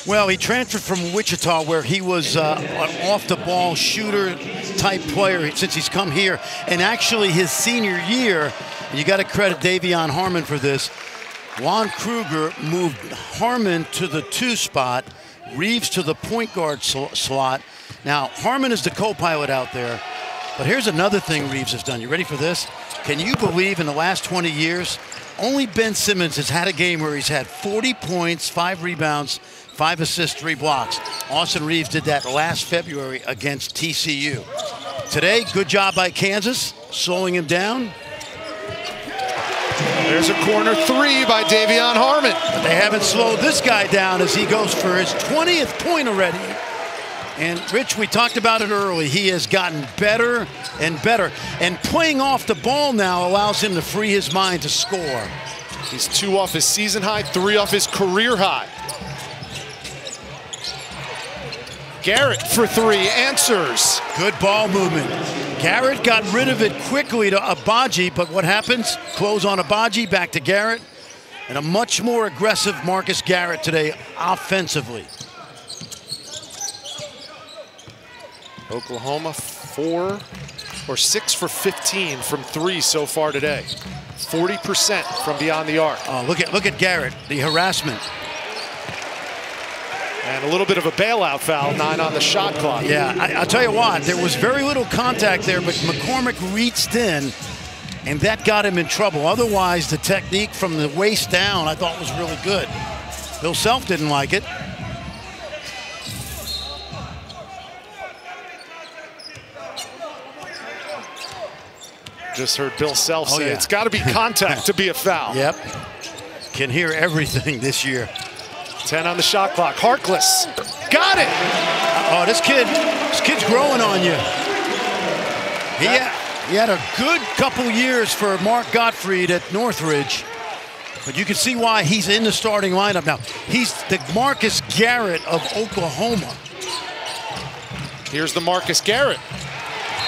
Well, he transferred from Wichita, where he was an off-the-ball shooter-type player since he's come here. And actually, his senior year, you got to credit Davion Harmon for this, Lon Kruger moved Harmon to the 2 spot, Reeves to the point guard slot. Now, Harmon is the co-pilot out there, but here's another thing Reeves has done. You ready for this? Can you believe in the last 20 years, only Ben Simmons has had a game where he's had 40 points, 5 rebounds, 5 assists, 3 blocks. Austin Reeves did that last February against TCU. Today, good job by Kansas, slowing him down. There's a corner 3 by Davion Harmon. But they haven't slowed this guy down as he goes for his 20th point already. And Rich, we talked about it early. He has gotten better and better. And playing off the ball now allows him to free his mind to score. He's 2 off his season high, 3 off his career high. Garrett for 3, answers. Good ball movement. Garrett got rid of it quickly to Abaji, but what happens? Close on Abaji, back to Garrett. And a much more aggressive Marcus Garrett today offensively. Oklahoma 6 for 15 from 3 so far today. 40% from beyond the arc. Oh, look at Garrett, the harassment. And a little bit of a bailout foul, 9 on the shot clock. Yeah, I'll tell you what, there was very little contact there, but McCormick reached in, and that got him in trouble. Otherwise, the technique from the waist down I thought was really good. Bill Self didn't like it. Just heard Bill Self say it's got to be contact to be a foul. Yep. Can hear everything this year. 10 on the shot clock. Harkless. Got it! Oh, this kid's growing on you. He had a good couple years for Mark Gottfried at Northridge, but you can see why he's in the starting lineup now. He's the Marcus Garrett of Oklahoma. Here's the Marcus Garrett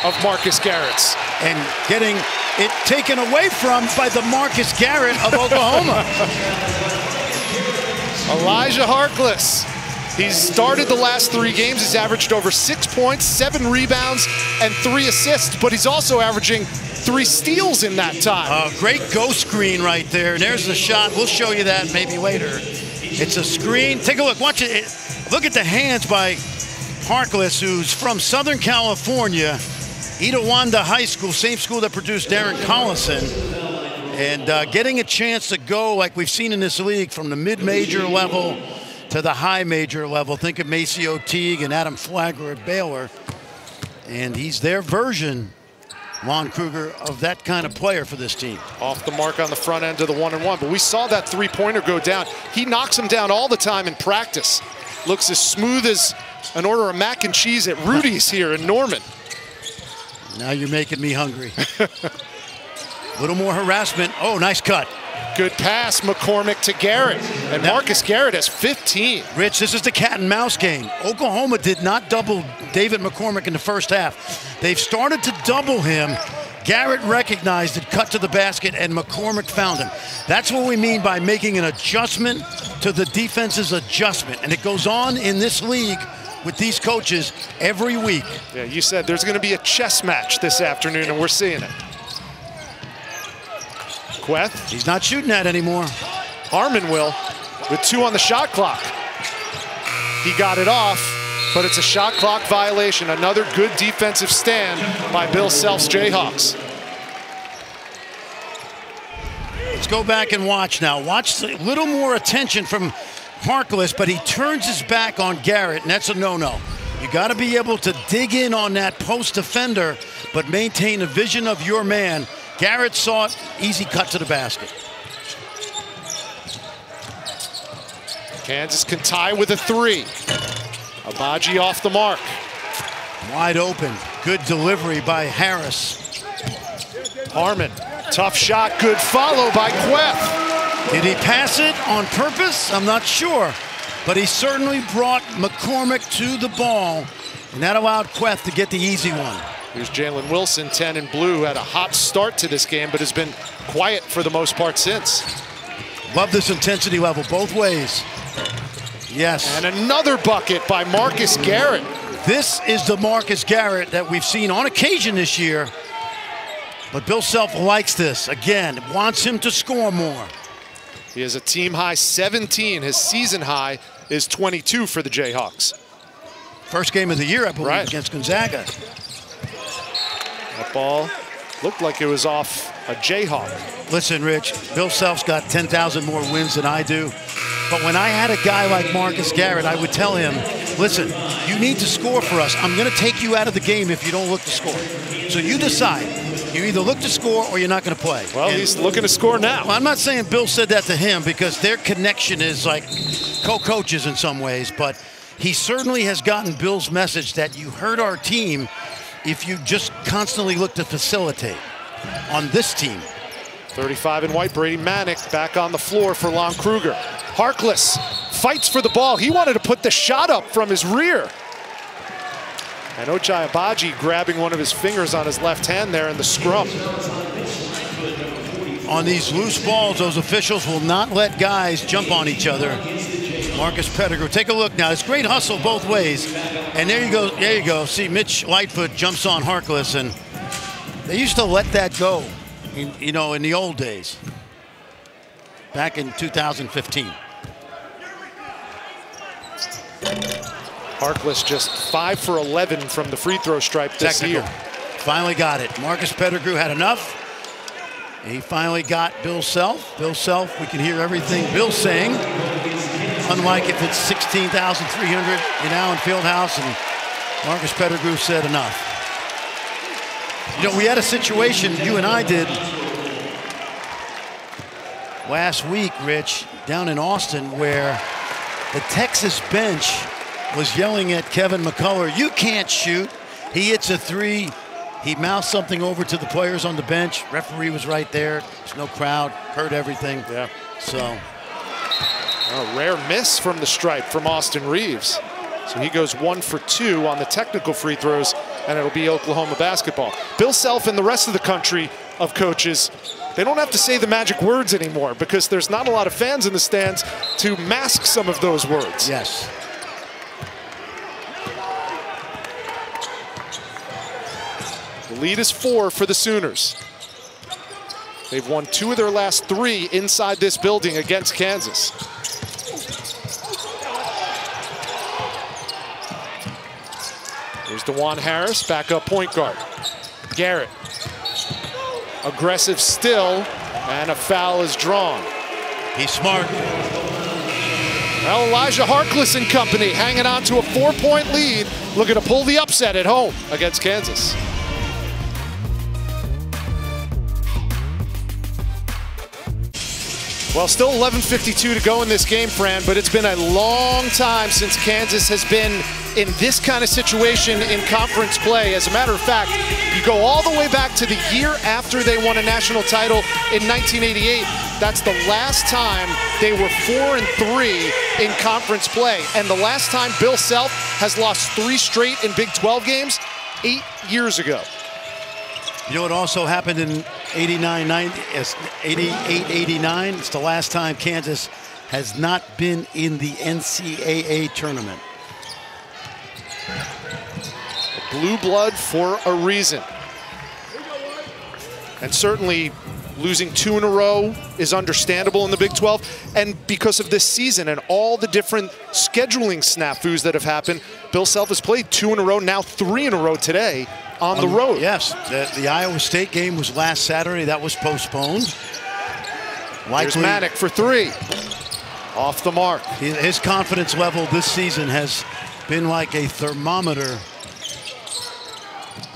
of Marcus Garrett's. And getting it taken away from by the Marcus Garrett of Oklahoma. Elijah Harkless. He's started the last 3 games. He's averaged over 6 points, 7 rebounds, and 3 assists, but he's also averaging 3 steals in that time. Great go screen right there. And there's the shot. We'll show you that maybe later. It's a screen. Take a look. Watch it. Look at the hands by Harkless, who's from Southern California, Itawanda High School, same school that produced Darren Collison. And getting a chance to go, like we've seen in this league, from the mid-major level to the high major level. Think of Maceo Teague and Adam Flagler at Baylor. And he's their version, Lon Kruger, of that kind of player for this team. Off the mark on the front end of the 1-and-1, but we saw that 3-pointer go down. He knocks him down all the time in practice. Looks as smooth as an order of mac and cheese at Rudy's here in Norman. Now you're making me hungry. A little more harassment. Oh, nice cut. Good pass, McCormick to Garrett. And Marcus Garrett has 15. Rich, this is the cat and mouse game. Oklahoma did not double David McCormick in the first half. They've started to double him. Garrett recognized it, cut to the basket, and McCormick found him. That's what we mean by making an adjustment to the defense's adjustment. And it goes on in this league with these coaches every week. Yeah, you said there's going to be a chess match this afternoon, and we're seeing it. Queth. He's not shooting that anymore. Harmon will, with 2 on the shot clock. He got it off, but it's a shot clock violation. Another good defensive stand by Bill Self's Jayhawks. Let's go back and watch now. Watch a little more attention from Harkless, but he turns his back on Garrett, and that's a no-no. You got to be able to dig in on that post defender, but maintain a vision of your man. Garrett saw it, easy cut to the basket. Kansas can tie with a 3. Abaji off the mark. Wide open, good delivery by Harris. Harmon, tough shot, good follow by Queth. Did he pass it on purpose? I'm not sure, but he certainly brought McCormick to the ball, and that allowed Queth to get the easy one. Here's Jalen Wilson, 10 in blue, who had a hot start to this game, but has been quiet for the most part since. Love this intensity level both ways. Yes. And another bucket by Marcus Garrett. This is the Marcus Garrett that we've seen on occasion this year, but Bill Self likes this. Again, wants him to score more. He has a team high 17. His season high is 22 for the Jayhawks. First game of the year, I believe, against Gonzaga. That ball looked like it was off a Jayhawk. Listen, Rich, Bill Self's got 10,000 more wins than I do. But when I had a guy like Marcus Garrett, I would tell him, listen, you need to score for us. I'm going to take you out of the game if you don't look to score. So you decide. You either look to score or you're not going to play. Well, he's looking to score now. Well, I'm not saying Bill said that to him because their connection is like co-coaches in some ways, but he certainly has gotten Bill's message that you hurt our team if you just constantly look to facilitate on this team. 35 in white, Brady Manick back on the floor for Lon Kruger. Harkless fights for the ball. He wanted to put the shot up from his rear. And Ochai Abaji grabbing one of his fingers on his left hand there in the scrum. On these loose balls, those officials will not let guys jump on each other. Marcus Pettigrew, take a look now. It's great hustle both ways. And there you go, there you go. See, Mitch Lightfoot jumps on Harkless, and they used to let that go, in the old days, back in 2015. Harkless just 5 for 11 from the free throw stripe this year. Finally got it. Marcus Pettigrew had enough. He finally got Bill Self. Bill Self, we can hear everything Bill's saying. Unlike if it's 16,300 in Allen Fieldhouse, and Marcus Pettigrew said enough. We had a situation, you and I did, last week, Rich, down in Austin, where the Texas bench was yelling at Kevin McCullough, you can't shoot. He hits a 3, He mouthed something over to the players on the bench. Referee was right there. There's no crowd. Heard everything. Yeah. So. A rare miss from the stripe from Austin Reeves. So he goes 1 for 2 on the technical free throws, and it'll be Oklahoma basketball. Bill Self and the rest of the country of coaches, they don't have to say the magic words anymore because there's not a lot of fans in the stands to mask some of those words. Yes. The lead is 4 for the Sooners. They've won 2 of their last 3 inside this building against Kansas. Here's DeJuan Harris, backup point guard. Garrett, aggressive still, and a foul is drawn. He's smart. Well, Elijah Harkless and company hanging on to a 4-point lead, looking to pull the upset at home against Kansas. Well, still 11:52 to go in this game, Fran, but it's been a long time since Kansas has been in this kind of situation in conference play. As a matter of fact, you go all the way back to the year after they won a national title in 1988. That's the last time they were 4-3 in conference play. And the last time Bill Self has lost 3 straight in Big 12 games, 8 years ago. You know what also happened in 88, 89? It's the last time Kansas has not been in the NCAA tournament. Blue blood for a reason. And certainly losing 2 in a row is understandable in the Big 12. And because of this season and all the different scheduling snafus that have happened, Bill Self has played 2 in a row, now 3 in a row today on the road. Yes, the Iowa State game was last Saturday. That was postponed. Here's Manick for 3. Off the mark. His confidence level this season has been like a thermometer.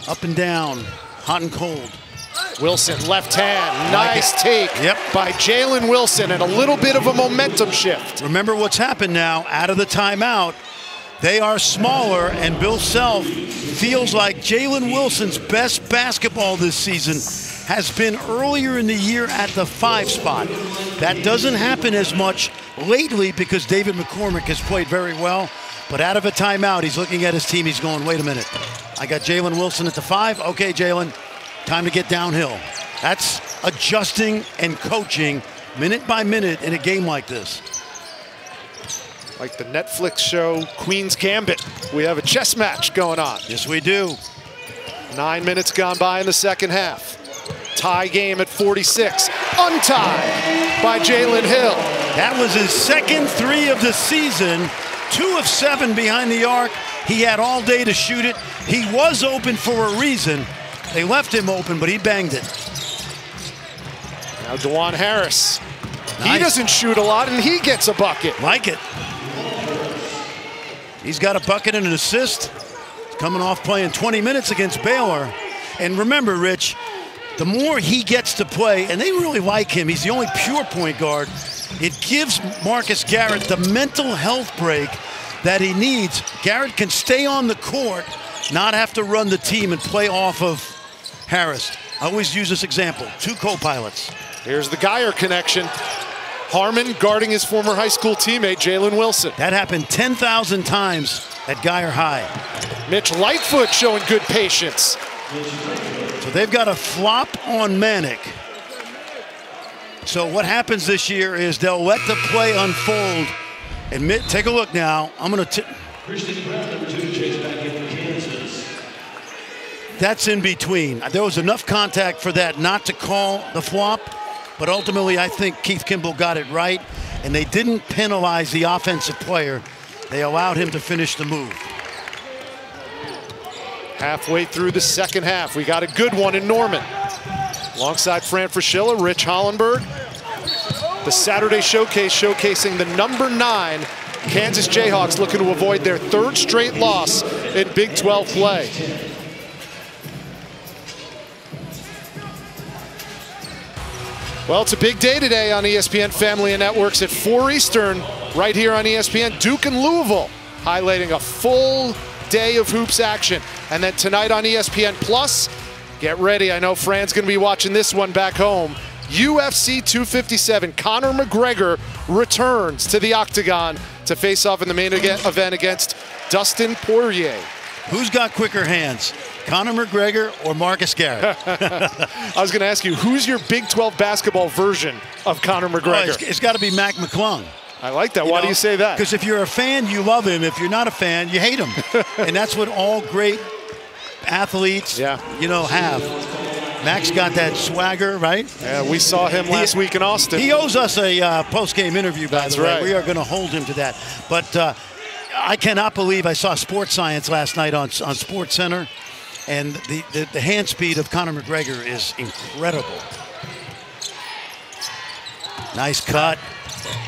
Up and down, hot and cold. Wilson, left hand, nice take by Jalen Wilson, and a little bit of a momentum shift. Remember what's happened now, out of the timeout, they are smaller, and Bill Self feels like Jalen Wilson's best basketball this season has been earlier in the year at the 5 spot. That doesn't happen as much lately because David McCormick has played very well, but out of a timeout, he's looking at his team, he's going, wait a minute, I got Jalen Wilson at the 5, okay, Jalen, time to get downhill. That's adjusting and coaching minute by minute in a game like this. Like the Netflix show Queen's Gambit, we have a chess match going on. Yes, we do. 9 minutes gone by in the second half. Tie game at 46. Untied by Jalen Hill. That was his second 3 of the season. 2 of 7 behind the arc. He had all day to shoot it. He was open for a reason. They left him open, but he banged it. Now DeJuan Harris. Nice. He doesn't shoot a lot, and he gets a bucket. Like it. He's got a bucket and an assist. He's coming off playing 20 minutes against Baylor. And remember, Rich, the more he gets to play, and they really like him, he's the only pure point guard, it gives Marcus Garrett the mental health break that he needs. Garrett can stay on the court, not have to run the team and play off of Harris. I always use this example, 2 co-pilots. Here's the Geyer connection. Harmon guarding his former high school teammate, Jalen Wilson. That happened 10,000 times at Geyer High. Mitch Lightfoot showing good patience. So they've got a flop on Manick. So what happens this year is they'll let the play unfold. And take a look now. I'm going to... That's in between. There was enough contact for that not to call the flop, but ultimately I think Keith Kimball got it right, and they didn't penalize the offensive player. They allowed him to finish the move. Halfway through the second half, we got a good one in Norman. Alongside Fran Fraschilla, Rich Hollenberg. The Saturday Showcase showcasing the number 9 Kansas Jayhawks looking to avoid their 3rd straight loss in Big 12 play. Well, it's a big day today on ESPN Family and Networks at 4 Eastern, right here on ESPN. Duke and Louisville, highlighting a full day of hoops action. And then tonight on ESPN Plus, Get ready. I know Fran's going to be watching this one back home. UFC 257, Conor McGregor returns to the octagon to face off in the main event against Dustin Poirier. Who's got quicker hands, Conor McGregor or Marcus Garrett? I was going to ask you, who's your Big 12 basketball version of Conor McGregor? It's got to be Mac McClung. I like that. Why do you say that? Because if you're a fan, you love him. If you're not a fan, you hate him. And that's what all great athletes, have. Mac's got that swagger, right? Yeah, we saw him last week in Austin. He owes us a post-game interview, by the way. Right. We are going to hold him to that. But I cannot believe I saw Sports Science last night on Sports Center, and the hand speed of Conor McGregor is incredible. Nice cut.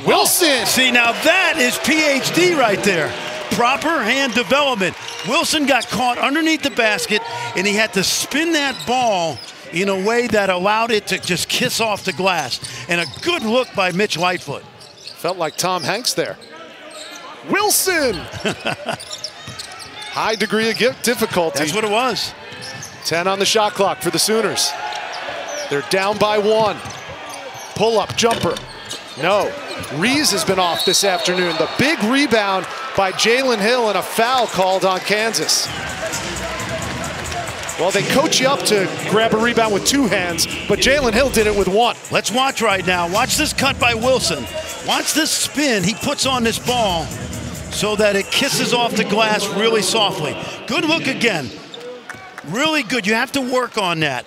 Wilson! See, now that is PhD right there. Proper hand development. Wilson got caught underneath the basket, and he had to spin that ball in a way that allowed it to just kiss off the glass. And a good look by Mitch Lightfoot. Felt like Tom Hanks there. Wilson! High degree of difficulty. That's what it was. 10 on the shot clock for the Sooners. They're down by 1. Pull-up jumper. No. Reeves has been off this afternoon. The big rebound by Jalen Hill and a foul called on Kansas. Well, they coach you up to grab a rebound with 2 hands, but Jalen Hill did it with 1. Let's watch right now. Watch this cut by Wilson. Watch this spin he puts on this ball so that it kisses off the glass really softly. Good look again. Really good. You have to work on that.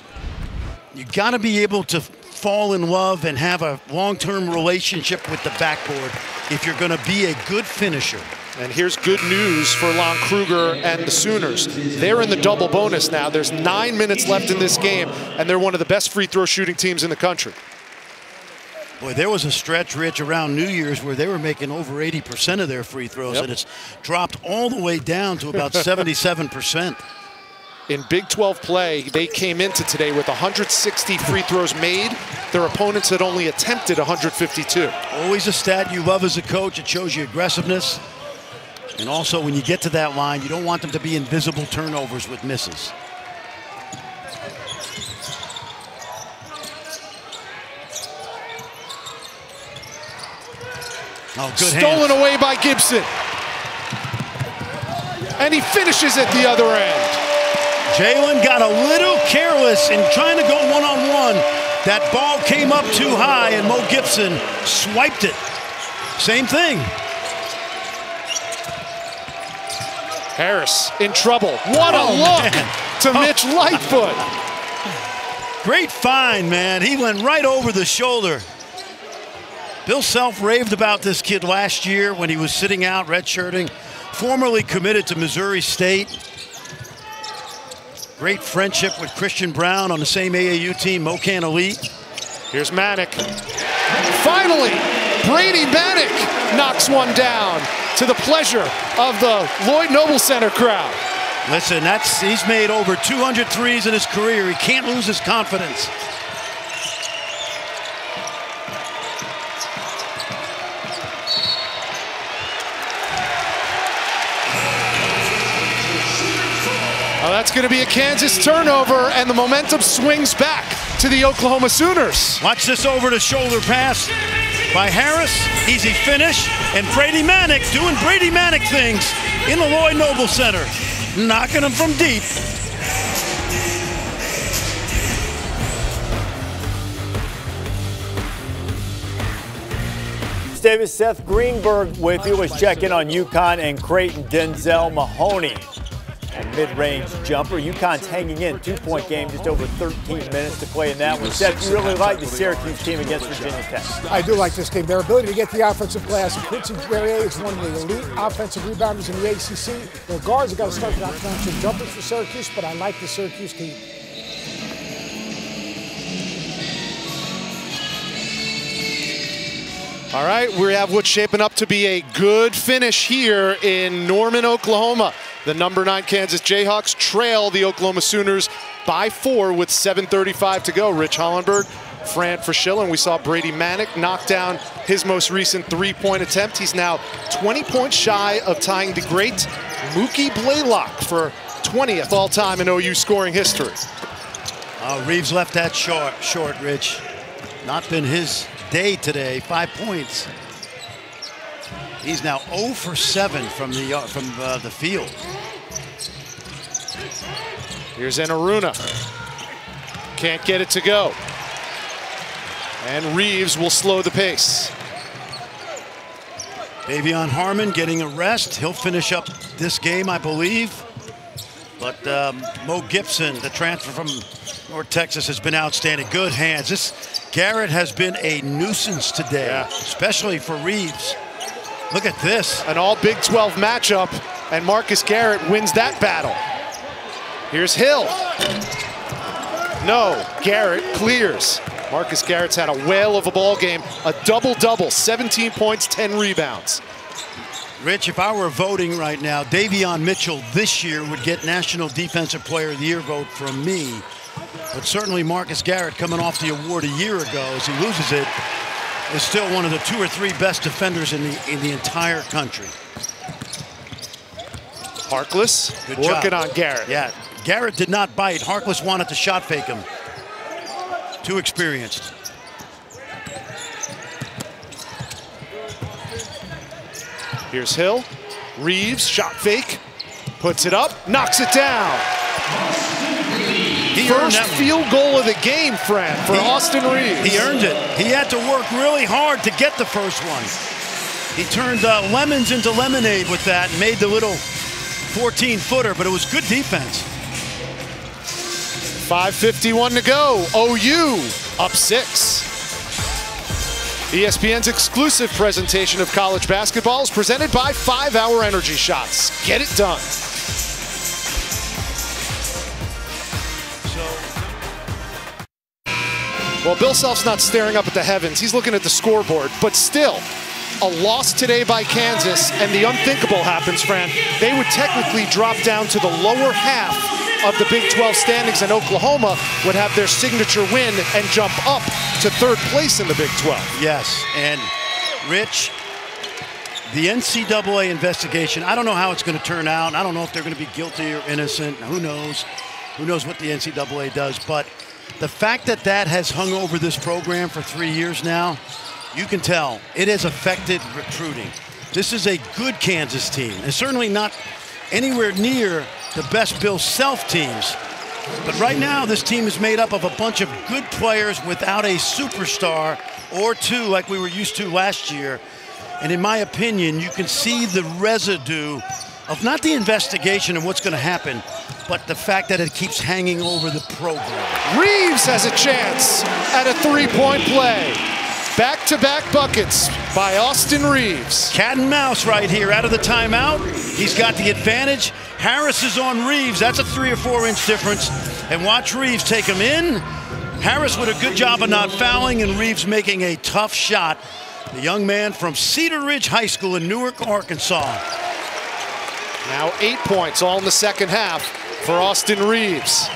You got to be able to fall in love and have a long-term relationship with the backboard if you're going to be a good finisher. And here's good news for Lon Kruger and the Sooners. They're in the double bonus now. There's 9 minutes left in this game, and they're one of the best free throw shooting teams in the country. Boy, there was a stretch, Rich, around New Year's where they were making over 80% of their free throws, and it's dropped all the way down to about 77%. In Big 12 play, they came into today with 160 free throws made. Their opponents had only attempted 152. Always a stat you love as a coach. It shows you aggressiveness. And also, when you get to that line, you don't want them to be invisible turnovers with misses. Oh, good Stolen hands. away by Gibson. And he finishes at the other end. Jalen got a little careless in trying to go one-on-one. That ball came up too high, and Mo Gibson swiped it. Same thing. Harris in trouble. What a look to Mitch Lightfoot. Great find, man. He went right over the shoulder. Bill Self raved about this kid last year when he was sitting out redshirting. Formerly committed to Missouri State. Great friendship with Christian Brown on the same AAU team, Mocan Elite. Here's Manick. Finally, Brady Manick knocks one down to the pleasure of the Lloyd Noble Center crowd. Listen, he's made over 200 threes in his career. He can't lose his confidence. Well, that's going to be a Kansas turnover, and the momentum swings back to the Oklahoma Sooners. Watch this over-the-shoulder pass by Harris. Easy finish, and Brady Manick doing Brady Manick things in the Lloyd Noble Center. Knocking them from deep. Davis, Seth Greenberg with you. Was checking on UConn and Creighton. Denzel Mahoney, a mid-range jumper. UConn's hanging in, 2-point game, just over 13 minutes to play in that one. Seth, you really like the Syracuse team against Virginia Tech. I do like this team. Their ability to get the offensive glass. Quincy Guerrier is one of the elite offensive rebounders in the ACC. Their guards have got to start with offensive jumpers for Syracuse, but I like the Syracuse team. All right, we have what's shaping up to be a good finish here in Norman, Oklahoma. The number 9 Kansas Jayhawks trail the Oklahoma Sooners by 4 with 7:35 to go. Rich Hollenberg, Fran Fraschilla, and we saw Brady Manick knock down his most recent 3-point attempt. He's now 20 points shy of tying the great Mookie Blaylock for 20th all-time in OU scoring history. Reeves left that short, Rich. Not been his day today. 5 points. He's now 0 for 7 from the field. Here's Enaruna. Can't get it to go. And Reeves will slow the pace. Davion Harmon getting a rest. He'll finish up this game, I believe. But Mo Gibson, the transfer from North Texas, has been outstanding. Good hands. This Garrett has been a nuisance today, especially for Reeves. Look at this. An all Big 12 matchup, and Marcus Garrett wins that battle. Here's Hill. No, Garrett clears. Marcus Garrett's had a whale of a ball game, a double-double, 17 points, 10 rebounds. Rich, if I were voting right now, Davion Mitchell this year would get National Defensive Player of the Year vote from me. But certainly Marcus Garrett, coming off the award a year ago as he loses it, is still one of the 2 or 3 best defenders in the entire country. Harkless working on Garrett. Yeah, Garrett did not bite. Harkless wanted to shot fake him. Too experienced. Here's Hill. Reeves, shot fake. Puts it up, knocks it down. First field goal of the game, Fran, for Austin Reeves. He earned it. He had to work really hard to get the first one. He turned lemons into lemonade with that and made the little 14-footer, but it was good defense. 5:51 to go. OU up 6. ESPN's exclusive presentation of college basketball is presented by 5 Hour Energy Shots. Get it done. Well, Bill Self's not staring up at the heavens. He's looking at the scoreboard. But still, a loss today by Kansas, and the unthinkable happens, Fran. They would technically drop down to the lower half of the Big 12 standings, and Oklahoma would have their signature win and jump up to 3rd place in the Big 12. Yes, and Rich, the NCAA investigation, I don't know how it's going to turn out. I don't know if they're going to be guilty or innocent. Who knows? Who knows what the NCAA does? But the fact that that has hung over this program for 3 years now, you can tell it has affected recruiting. This is a good Kansas team, and certainly not anywhere near the best Bill Self teams. But right now, this team is made up of a bunch of good players without a superstar or 2 like we were used to last year. And in my opinion, you can see the residue of not the investigation and what's going to happen, but the fact that it keeps hanging over the program. Reeves has a chance at a 3-point play. Back-to-back buckets by Austin Reeves. Cat and mouse right here out of the timeout. He's got the advantage. Harris is on Reeves. That's a 3 or 4 inch difference. And watch Reeves take him in. Harris with a good job of not fouling, and Reeves making a tough shot. The young man from Cedar Ridge High School in Newark, Arkansas. Now 8 points all in the second half for Austin Reeves.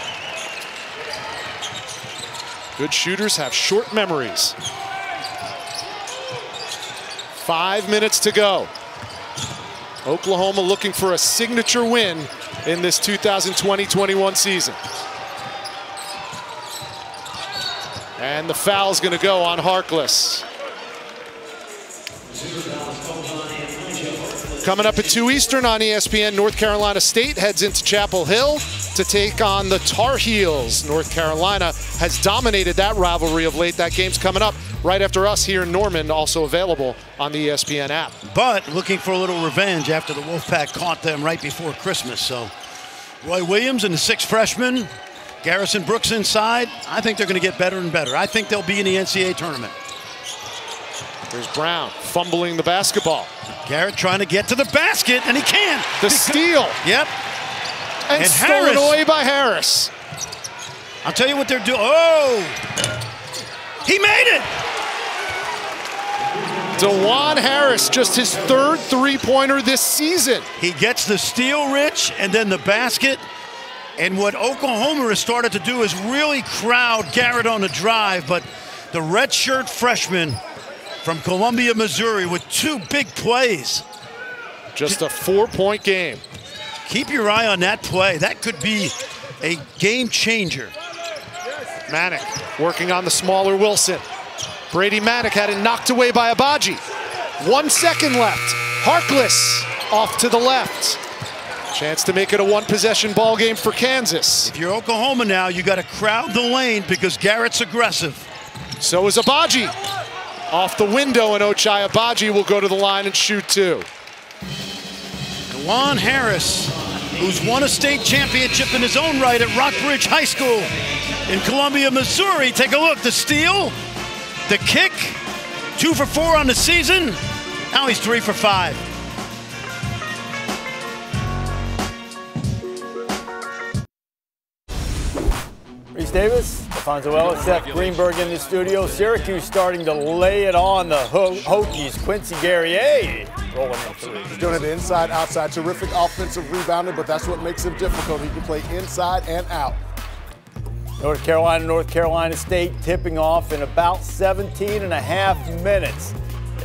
Good shooters have short memories. 5 minutes to go. Oklahoma looking for a signature win in this 2020-21 season. And the foul's going to go on Harkless. Coming up at 2 Eastern on ESPN, North Carolina State heads into Chapel Hill to take on the Tar Heels. North Carolina has dominated that rivalry of late. That game's coming up right after us here in Norman, also available on the ESPN app. But looking for a little revenge after the Wolfpack caught them right before Christmas. So Roy Williams and the 6th freshman, Garrison Brooks inside. I think they're going to get better and better. I think they'll be in the NCAA tournament. Here's Brown fumbling the basketball. Garrett trying to get to the basket, and he can't. The steal. Yep. And stolen away by Harris. I'll tell you what they're doing. Oh! He made it! DeJuan Harris, just his 3rd 3-pointer this season. He gets the steal, Rich, and then the basket. And what Oklahoma has started to do is really crowd Garrett on the drive, but the redshirt freshman from Columbia, Missouri, with 2 big plays. Just a 4-point game. Keep your eye on that play. That could be a game changer. Manick working on the smaller Wilson. Brady Manick had it knocked away by Abaji. 1 second left. Harkless off to the left. Chance to make it a one-possession ball game for Kansas. If you're Oklahoma now, you got to crowd the lane because Garrett's aggressive. So is Abaji. Off the window, and Ochai Abaji will go to the line and shoot 2. Juwan Harris, who's won a state championship in his own right at Rockbridge High School in Columbia, Missouri. Take a look, the steal, the kick, 2 for 4 on the season. Now he's 3 for 5. Reese Davis, Alfonso Ellis, Seth Greenberg in the studio. Syracuse starting to lay it on the Hokies. Quincy Guerrier rolling in 3. He's doing it inside, outside. Terrific offensive rebounder, but that's what makes him difficult. He can play inside and out. North Carolina State tipping off in about 17.5 minutes.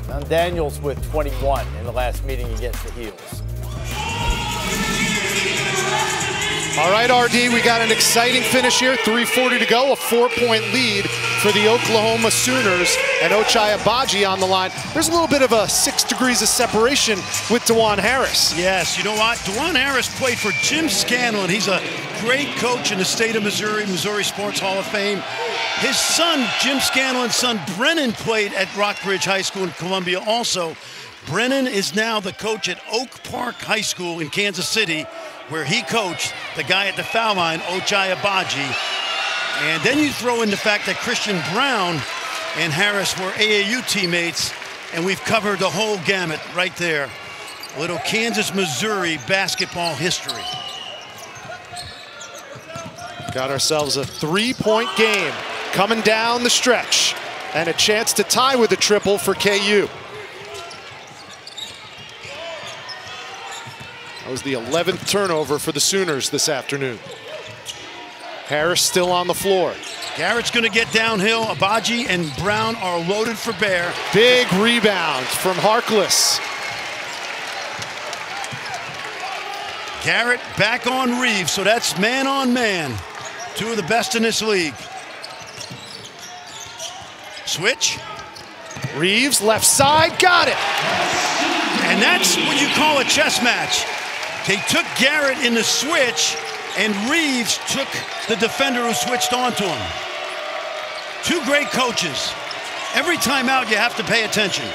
Mount Daniels with 21 in the last meeting against the Heels. All right, RD, we got an exciting finish here. 3:40 to go, a 4-point lead for the Oklahoma Sooners, and Ochai Abaji on the line. There's a little bit of a 6 degrees of separation with Juwan Harris. Yes, you know what? Juwan Harris played for Jim Scanlon. He's a great coach in the state of Missouri, Missouri Sports Hall of Fame. His son, Jim Scanlon's son, Brennan, played at Rockbridge High School in Columbia also. Brennan is now the coach at Oak Park High School in Kansas City, where he coached the guy at the foul line, Ochai Abaji. And then you throw in the fact that Christian Brown and Harris were AAU teammates, and we've covered the whole gamut right there. A little Kansas, Missouri basketball history. Got ourselves a 3-point game coming down the stretch, and a chance to tie with a triple for KU. That was the 11th turnover for the Sooners this afternoon. Harris still on the floor. Garrett's going to get downhill. Abaji and Brown are loaded for bear. Big rebound from Harkless. Garrett back on Reeves, so that's man on man. 2 of the best in this league. Switch. Reeves, left side, got it. And that's what you call a chess match. They took Garrett in the switch, and Reeves took the defender who switched onto him. 2 great coaches. Every time out, you have to pay attention.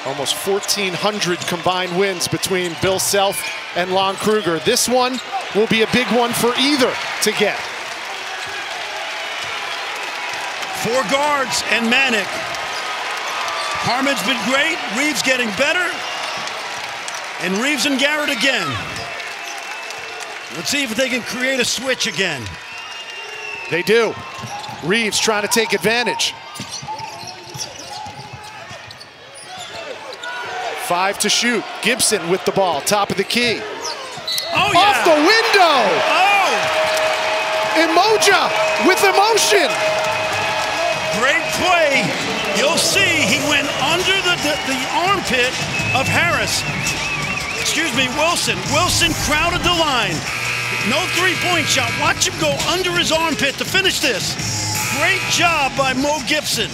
Almost 1,400 combined wins between Bill Self and Lon Kruger. This one will be a big one for either to get. 4 guards and Manick. Harmon's been great. Reeves getting better. And Reeves and Garrett again. Let's see if they can create a switch again. They do. Reeves trying to take advantage. 5 to shoot. Gibson with the ball, top of the key. Oh, yeah. Off the window. Oh! Emoja with emotion. Great play. You'll see he went under the armpit of Harris. Excuse me, Wilson. Wilson crowded the line. No 3-point shot. Watch him go under his armpit to finish this. Great job by Mo Gibson.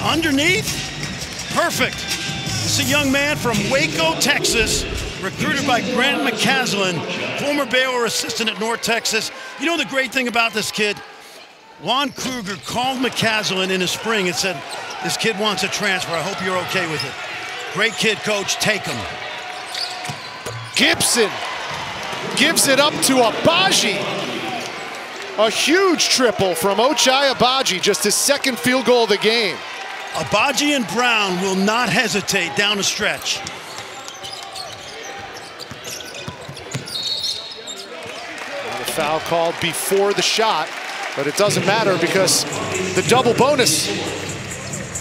Underneath, perfect. This is a young man from Waco, Texas, recruited by Grant McCaslin, former Baylor assistant at North Texas. You know the great thing about this kid? Lon Kruger called McCaslin in the spring and said, this kid wants a transfer. I hope you're okay with it. Great kid, coach. Take him. Gibson gives it up to Abaji. A huge triple from Ochai Abaji, just his 2nd field goal of the game. Abaji and Brown will not hesitate down the stretch. The foul called before the shot, but it doesn't matter because the double bonus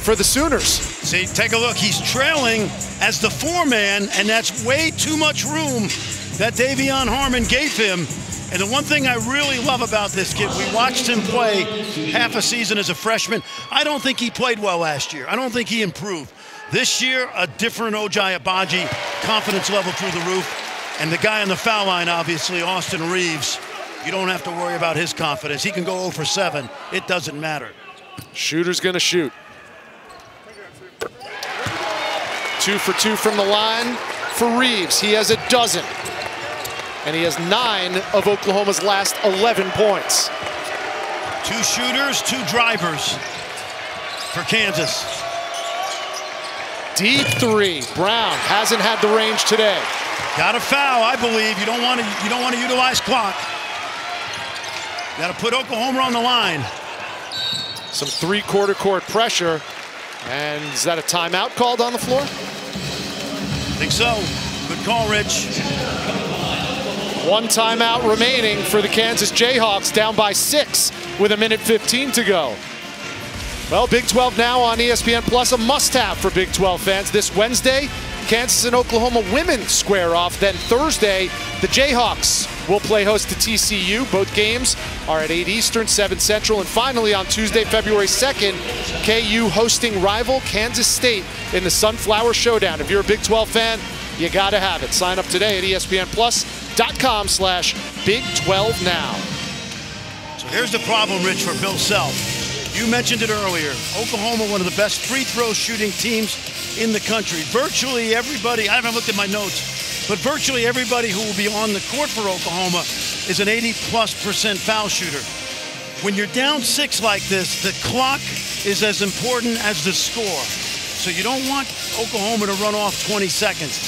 for the Sooners. See, take a look. He's trailing as the 4-man, and that's way too much room that Davion Harmon gave him. And the one thing I really love about this kid, we watched him play half a season as a freshman. I don't think he played well last year. I don't think he improved. This year, a different Ochai Abaji, confidence level through the roof. And the guy on the foul line, obviously, Austin Reeves. you don't have to worry about his confidence. He can go 0 for 7. It doesn't matter. Shooter's going to shoot. 2 for 2 from the line for Reeves. He has a dozen. And he has 9 of Oklahoma's last 11 points. 2 shooters, 2 drivers for Kansas. Deep 3. Brown hasn't had the range today. Got a foul, I believe. You don't want to utilize clock. Got to put Oklahoma on the line. Some 3/4 court pressure. And is that a timeout called on the floor? I think so. Good call, Rich. 1 timeout remaining for the Kansas Jayhawks, down by 6 with 1:15 to go. Well, Big 12 now on ESPN Plus, a must-have for Big 12 fans. This Wednesday, Kansas and Oklahoma women square off. Then Thursday, the Jayhawks will play host to TCU. Both games are at 8 Eastern, 7 Central. And finally, on Tuesday, February 2nd, KU hosting rival Kansas State in the Sunflower Showdown. If you're a Big 12 fan, you got to have it. Sign up today at ESPNplus.com/Big12 now. So here's the problem, Rich, for Bill Self. You mentioned it earlier. Oklahoma, one of the best free throw shooting teams in the country. Virtually everybody, I haven't looked at my notes, but virtually everybody who will be on the court for Oklahoma is an 80+% foul shooter. When you're down 6 like this, the clock is as important as the score. So you don't want Oklahoma to run off 20 seconds.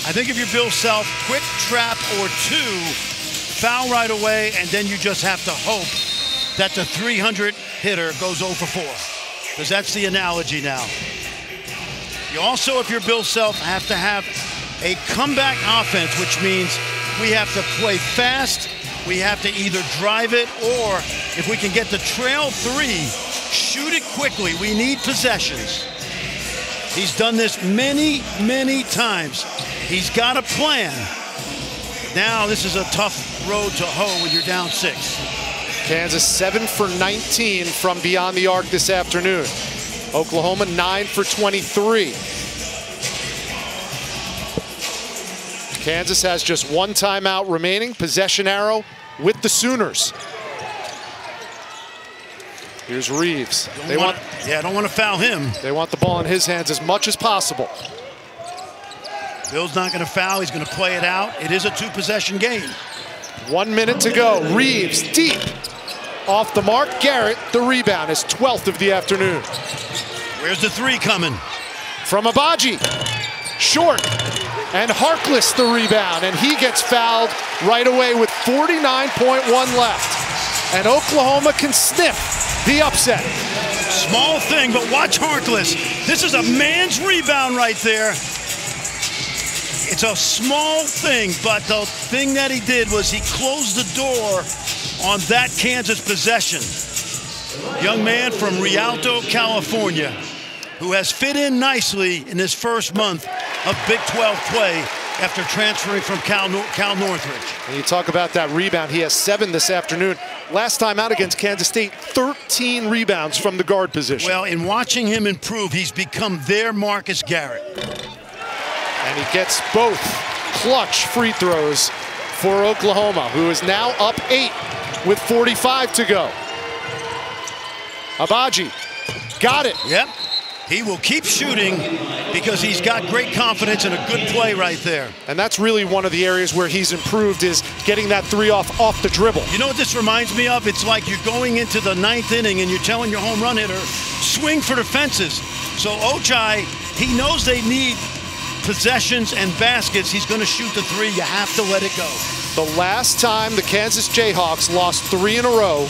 I think if you're Bill Self, quick trap or 2, foul right away, and then you just have to hope that the 300 hitter goes 0 for 4. Because that's the analogy now. You also, if you're Bill Self, have to have a comeback offense, which means we have to play fast. We have to either drive it, or if we can get the trail 3, shoot it quickly. We need possessions. He's done this many, many times. He's got a plan. Now this is a tough road to hoe when you're down 6. Kansas 7 for 19 from beyond the arc this afternoon. Oklahoma 9 for 23. Kansas has just 1 timeout remaining. Possession arrow with the Sooners. Here's Reeves. Don't want to foul him. They want the ball in his hands as much as possible. Bill's not going to foul. He's going to play it out. It is a 2-possession game. 1 minute to go. Reeves deep. Off the mark. Garrett, the rebound, his 12th of the afternoon. Where's the 3 coming? From Abaji. Short. And Harkless the rebound. And he gets fouled right away with 49.1 left. And Oklahoma can sniff the upset. Small thing, but watch Harkless. This is a man's rebound right there. It's a small thing, but the thing that he did was he closed the door on that Kansas possession. Young man from Rialto, California, who has fit in nicely in his first month of Big 12 play after transferring from Cal Northridge. And you talk about that rebound. He has 7 this afternoon. Last time out against Kansas State, 13 rebounds from the guard position. Well, in watching him improve, he's become their Marcus Garrett. And he gets both clutch free throws for Oklahoma, who is now up 8 with 45 to go. Abaji got it. Yep. He will keep shooting because he's got great confidence and a good play right there. And that's really one of the areas where he's improved, is getting that 3 off the dribble. You know what this reminds me of? It's like you're going into the 9th inning and you're telling your home run hitter, swing for the fences. So Ochai, he knows they need possessions and baskets. He's going to shoot the 3. You have to let it go. The last time the Kansas Jayhawks lost 3 in a row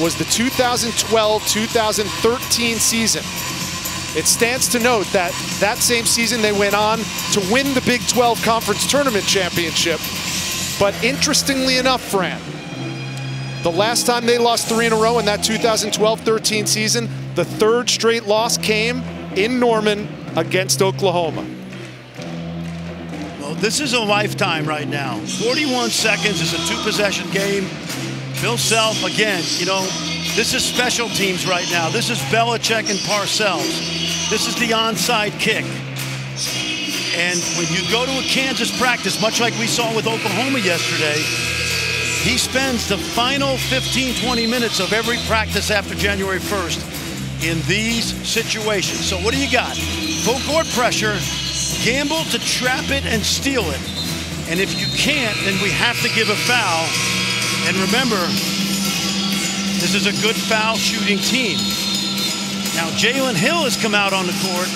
was the 2012-2013 season. It stands to note that that same season they went on to win the Big 12 Conference Tournament Championship. But interestingly enough, Fran, the last time they lost 3 in a row in that 2012-13 season, the 3rd straight loss came in Norman against Oklahoma. Well, this is a lifetime right now. 41 seconds is a 2-possession game. Bill Self, again, you know, this is special teams right now. This is Belichick and Parcells. This is the onside kick. And when you go to a Kansas practice, much like we saw with Oklahoma yesterday, He spends the final 15, 20 minutes of every practice after January 1st in these situations. So what do you got? Full court pressure, gamble to trap it and steal it. And if you can't, then we have to give a foul. And remember, this is a good foul shooting team. Now, Jalen Hill has come out on the court,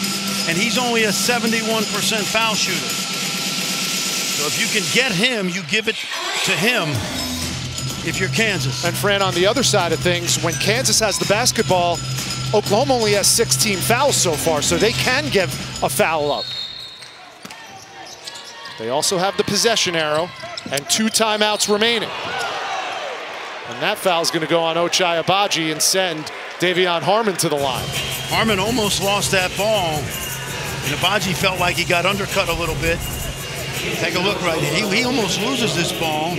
and he's only a 71% foul shooter. So if you can get him, you give it to him if you're Kansas. And Fran, on the other side of things, when Kansas has the basketball, Oklahoma only has 16 fouls so far, so they can give a foul up. They also have the possession arrow and 2 timeouts remaining. And that foul's going to go on Ochai Agbaji and send Davion Harmon to the line. Harmon almost lost that ball, and Agbaji felt like he got undercut a little bit. Take a look right here. He almost loses this ball.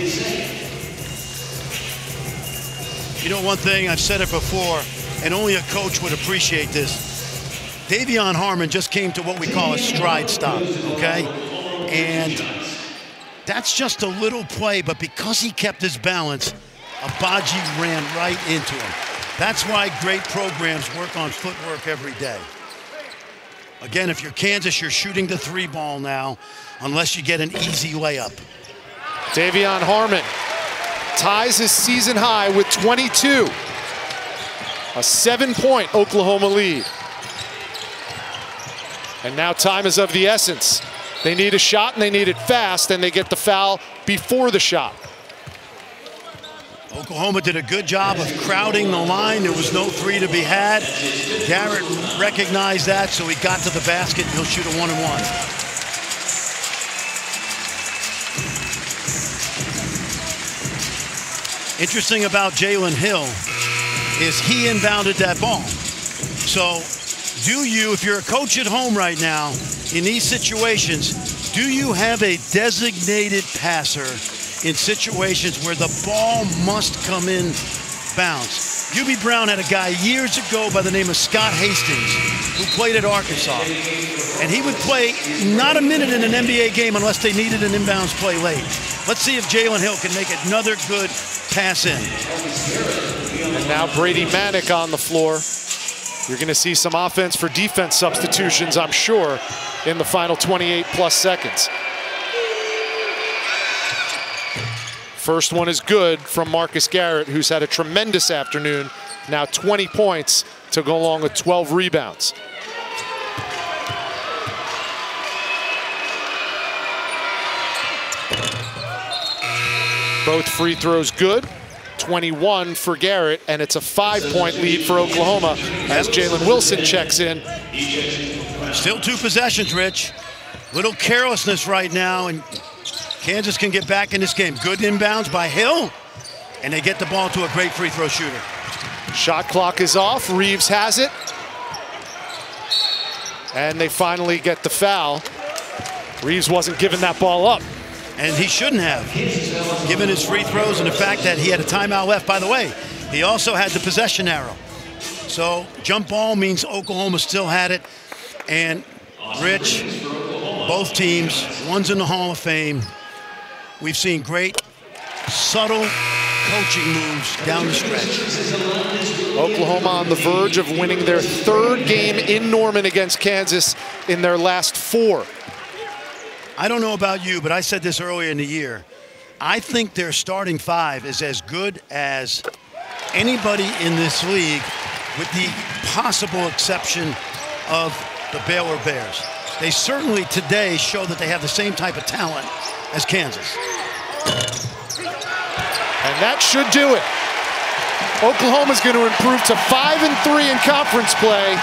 You know, one thing, I've said it before, and only a coach would appreciate this. Davion Harmon just came to what we call a stride stop, okay? And that's just a little play, but because he kept his balance, Agbaji ran right into him. That's why great programs work on footwork every day. Again, if you're Kansas, you're shooting the 3 ball now, unless you get an easy layup. Davion Harmon ties his season high with 22. A 7-point Oklahoma lead. And now time is of the essence. They need a shot and they need it fast, and they get the foul before the shot. Oklahoma did a good job of crowding the line. There was no 3 to be had. Garrett recognized that, so he got to the basket. He'll shoot a 1-and-1. Interesting about Jalen Hill is he inbounded that ball. So do you, if you're a coach at home right now, in these situations, do you have a designated passer in situations where the ball must come in bounds? UB Brown had a guy years ago by the name of Scott Hastings who played at Arkansas. And he would play not a minute in an NBA game unless they needed an inbounds play late. Let's see if Jalen Hill can make another good pass in. And now Brady Manick on the floor. You're going to see some offense for defense substitutions, I'm sure, in the final 28+ seconds. First one is good from Marcus Garrett, who's had a tremendous afternoon. Now 20 points to go along with 12 rebounds. Both free throws good. 21 for Garrett, and it's a 5-point lead for Oklahoma as Jalen Wilson checks in. Still 2 possessions, Rich. Little carelessness right now, and Kansas can get back in this game. Good inbounds by Hill, and they get the ball to a great free throw shooter. Shot clock is off. Reeves has it. And they finally get the foul. Reeves wasn't giving that ball up. And he shouldn't have, given his free throws and the fact that he had a timeout left. By the way, he also had the possession arrow. So jump ball means Oklahoma still had it. And Rich, both teams, one's in the Hall of Fame. We've seen great, subtle coaching moves down the stretch. Oklahoma on the verge of winning their 3rd game in Norman against Kansas in their last 4. I don't know about you, but I said this earlier in the year. I think their starting 5 is as good as anybody in this league, with the possible exception of the Baylor Bears. They certainly today show that they have the same type of talent as Kansas. And that should do it. Oklahoma's going to improve to 5-3 in conference play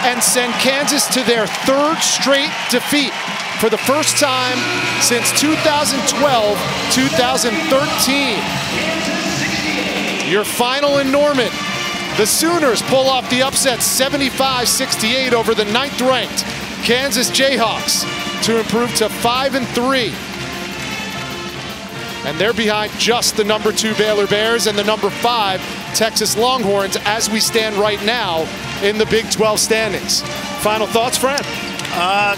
and send Kansas to their 3rd straight defeat for the first time since 2012-2013. Your final in Norman. The Sooners pull off the upset 75-68 over the 9th-ranked Kansas Jayhawks to improve to 5-3. And they're behind just the number 2 Baylor Bears and the number 5 Texas Longhorns as we stand right now in the Big 12 standings. Final thoughts, Fran?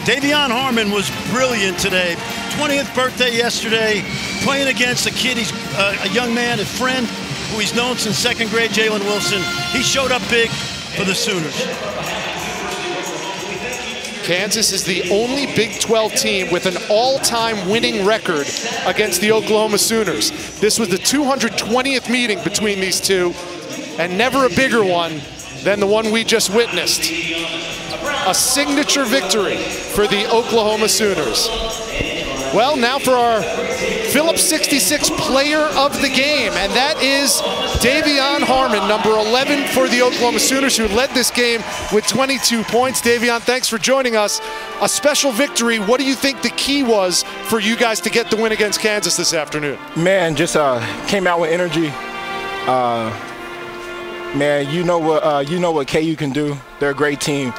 Davion Harmon was brilliant today. 20th birthday yesterday, playing against a kid, he's a young man, a friend who he's known since second grade, Jalen Wilson. He showed up big for the Sooners. Kansas is the only Big 12 team with an all-time winning record against the Oklahoma Sooners. This was the 220th meeting between these two, and never a bigger one than the one we just witnessed. A signature victory for the Oklahoma Sooners. Well, now for our Phillips 66 player of the game, and that is Davion Harmon, number 11 for the Oklahoma Sooners, who led this game with 22 points. Davion, thanks for joining us. A special victory. What do you think the key was for you guys to get the win against Kansas this afternoon? Man, just came out with energy. Man, you know what KU can do. They're a great team.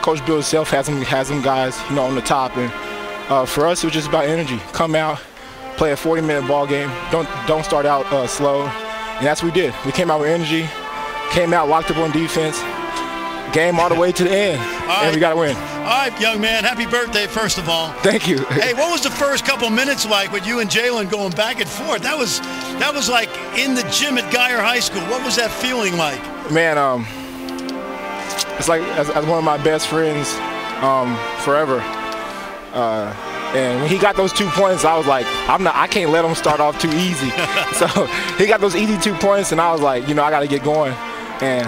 Coach Bill himself has some guys, on the top, and for us, it was just about energy. Come out, play a 40-minute ball game. Don't start out slow, and that's what we did. We came out with energy, came out, locked up on defense, game all the way to the end, and we got to win. All right, young man, happy birthday, first of all. Thank you. Hey, what was the first couple minutes like with you and Jalen going back and forth? That was like in the gym at Geyer High School. What was that feeling like? Man, it's like as one of my best friends forever. And when he got those 2 points, I was like, I can't let him start off too easy. So he got those easy 2 points, and I was like, I got to get going. And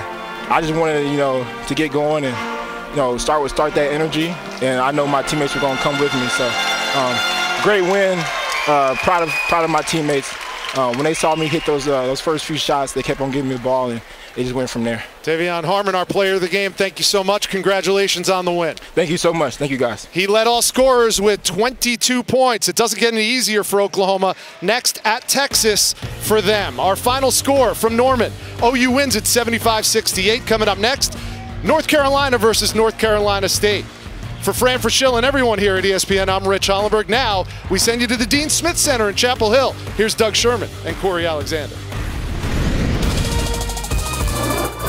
I just wanted, to get going and, start that energy. And I know my teammates were going to come with me. So great win. Proud of my teammates. When they saw me hit those first few shots, they kept on giving me the ball, and they just went from there. Davion Harmon, our player of the game, thank you so much. Congratulations on the win. Thank you so much. Thank you, guys. He led all scorers with 22 points. It doesn't get any easier for Oklahoma. Next at Texas for them. Our final score from Norman. OU wins at 75-68. Coming up next, North Carolina versus North Carolina State. For Fran Fraschilla and everyone here at ESPN, I'm Rich Hollenberg. Now we send you to the Dean Smith Center in Chapel Hill. Here's Doug Sherman and Corey Alexander.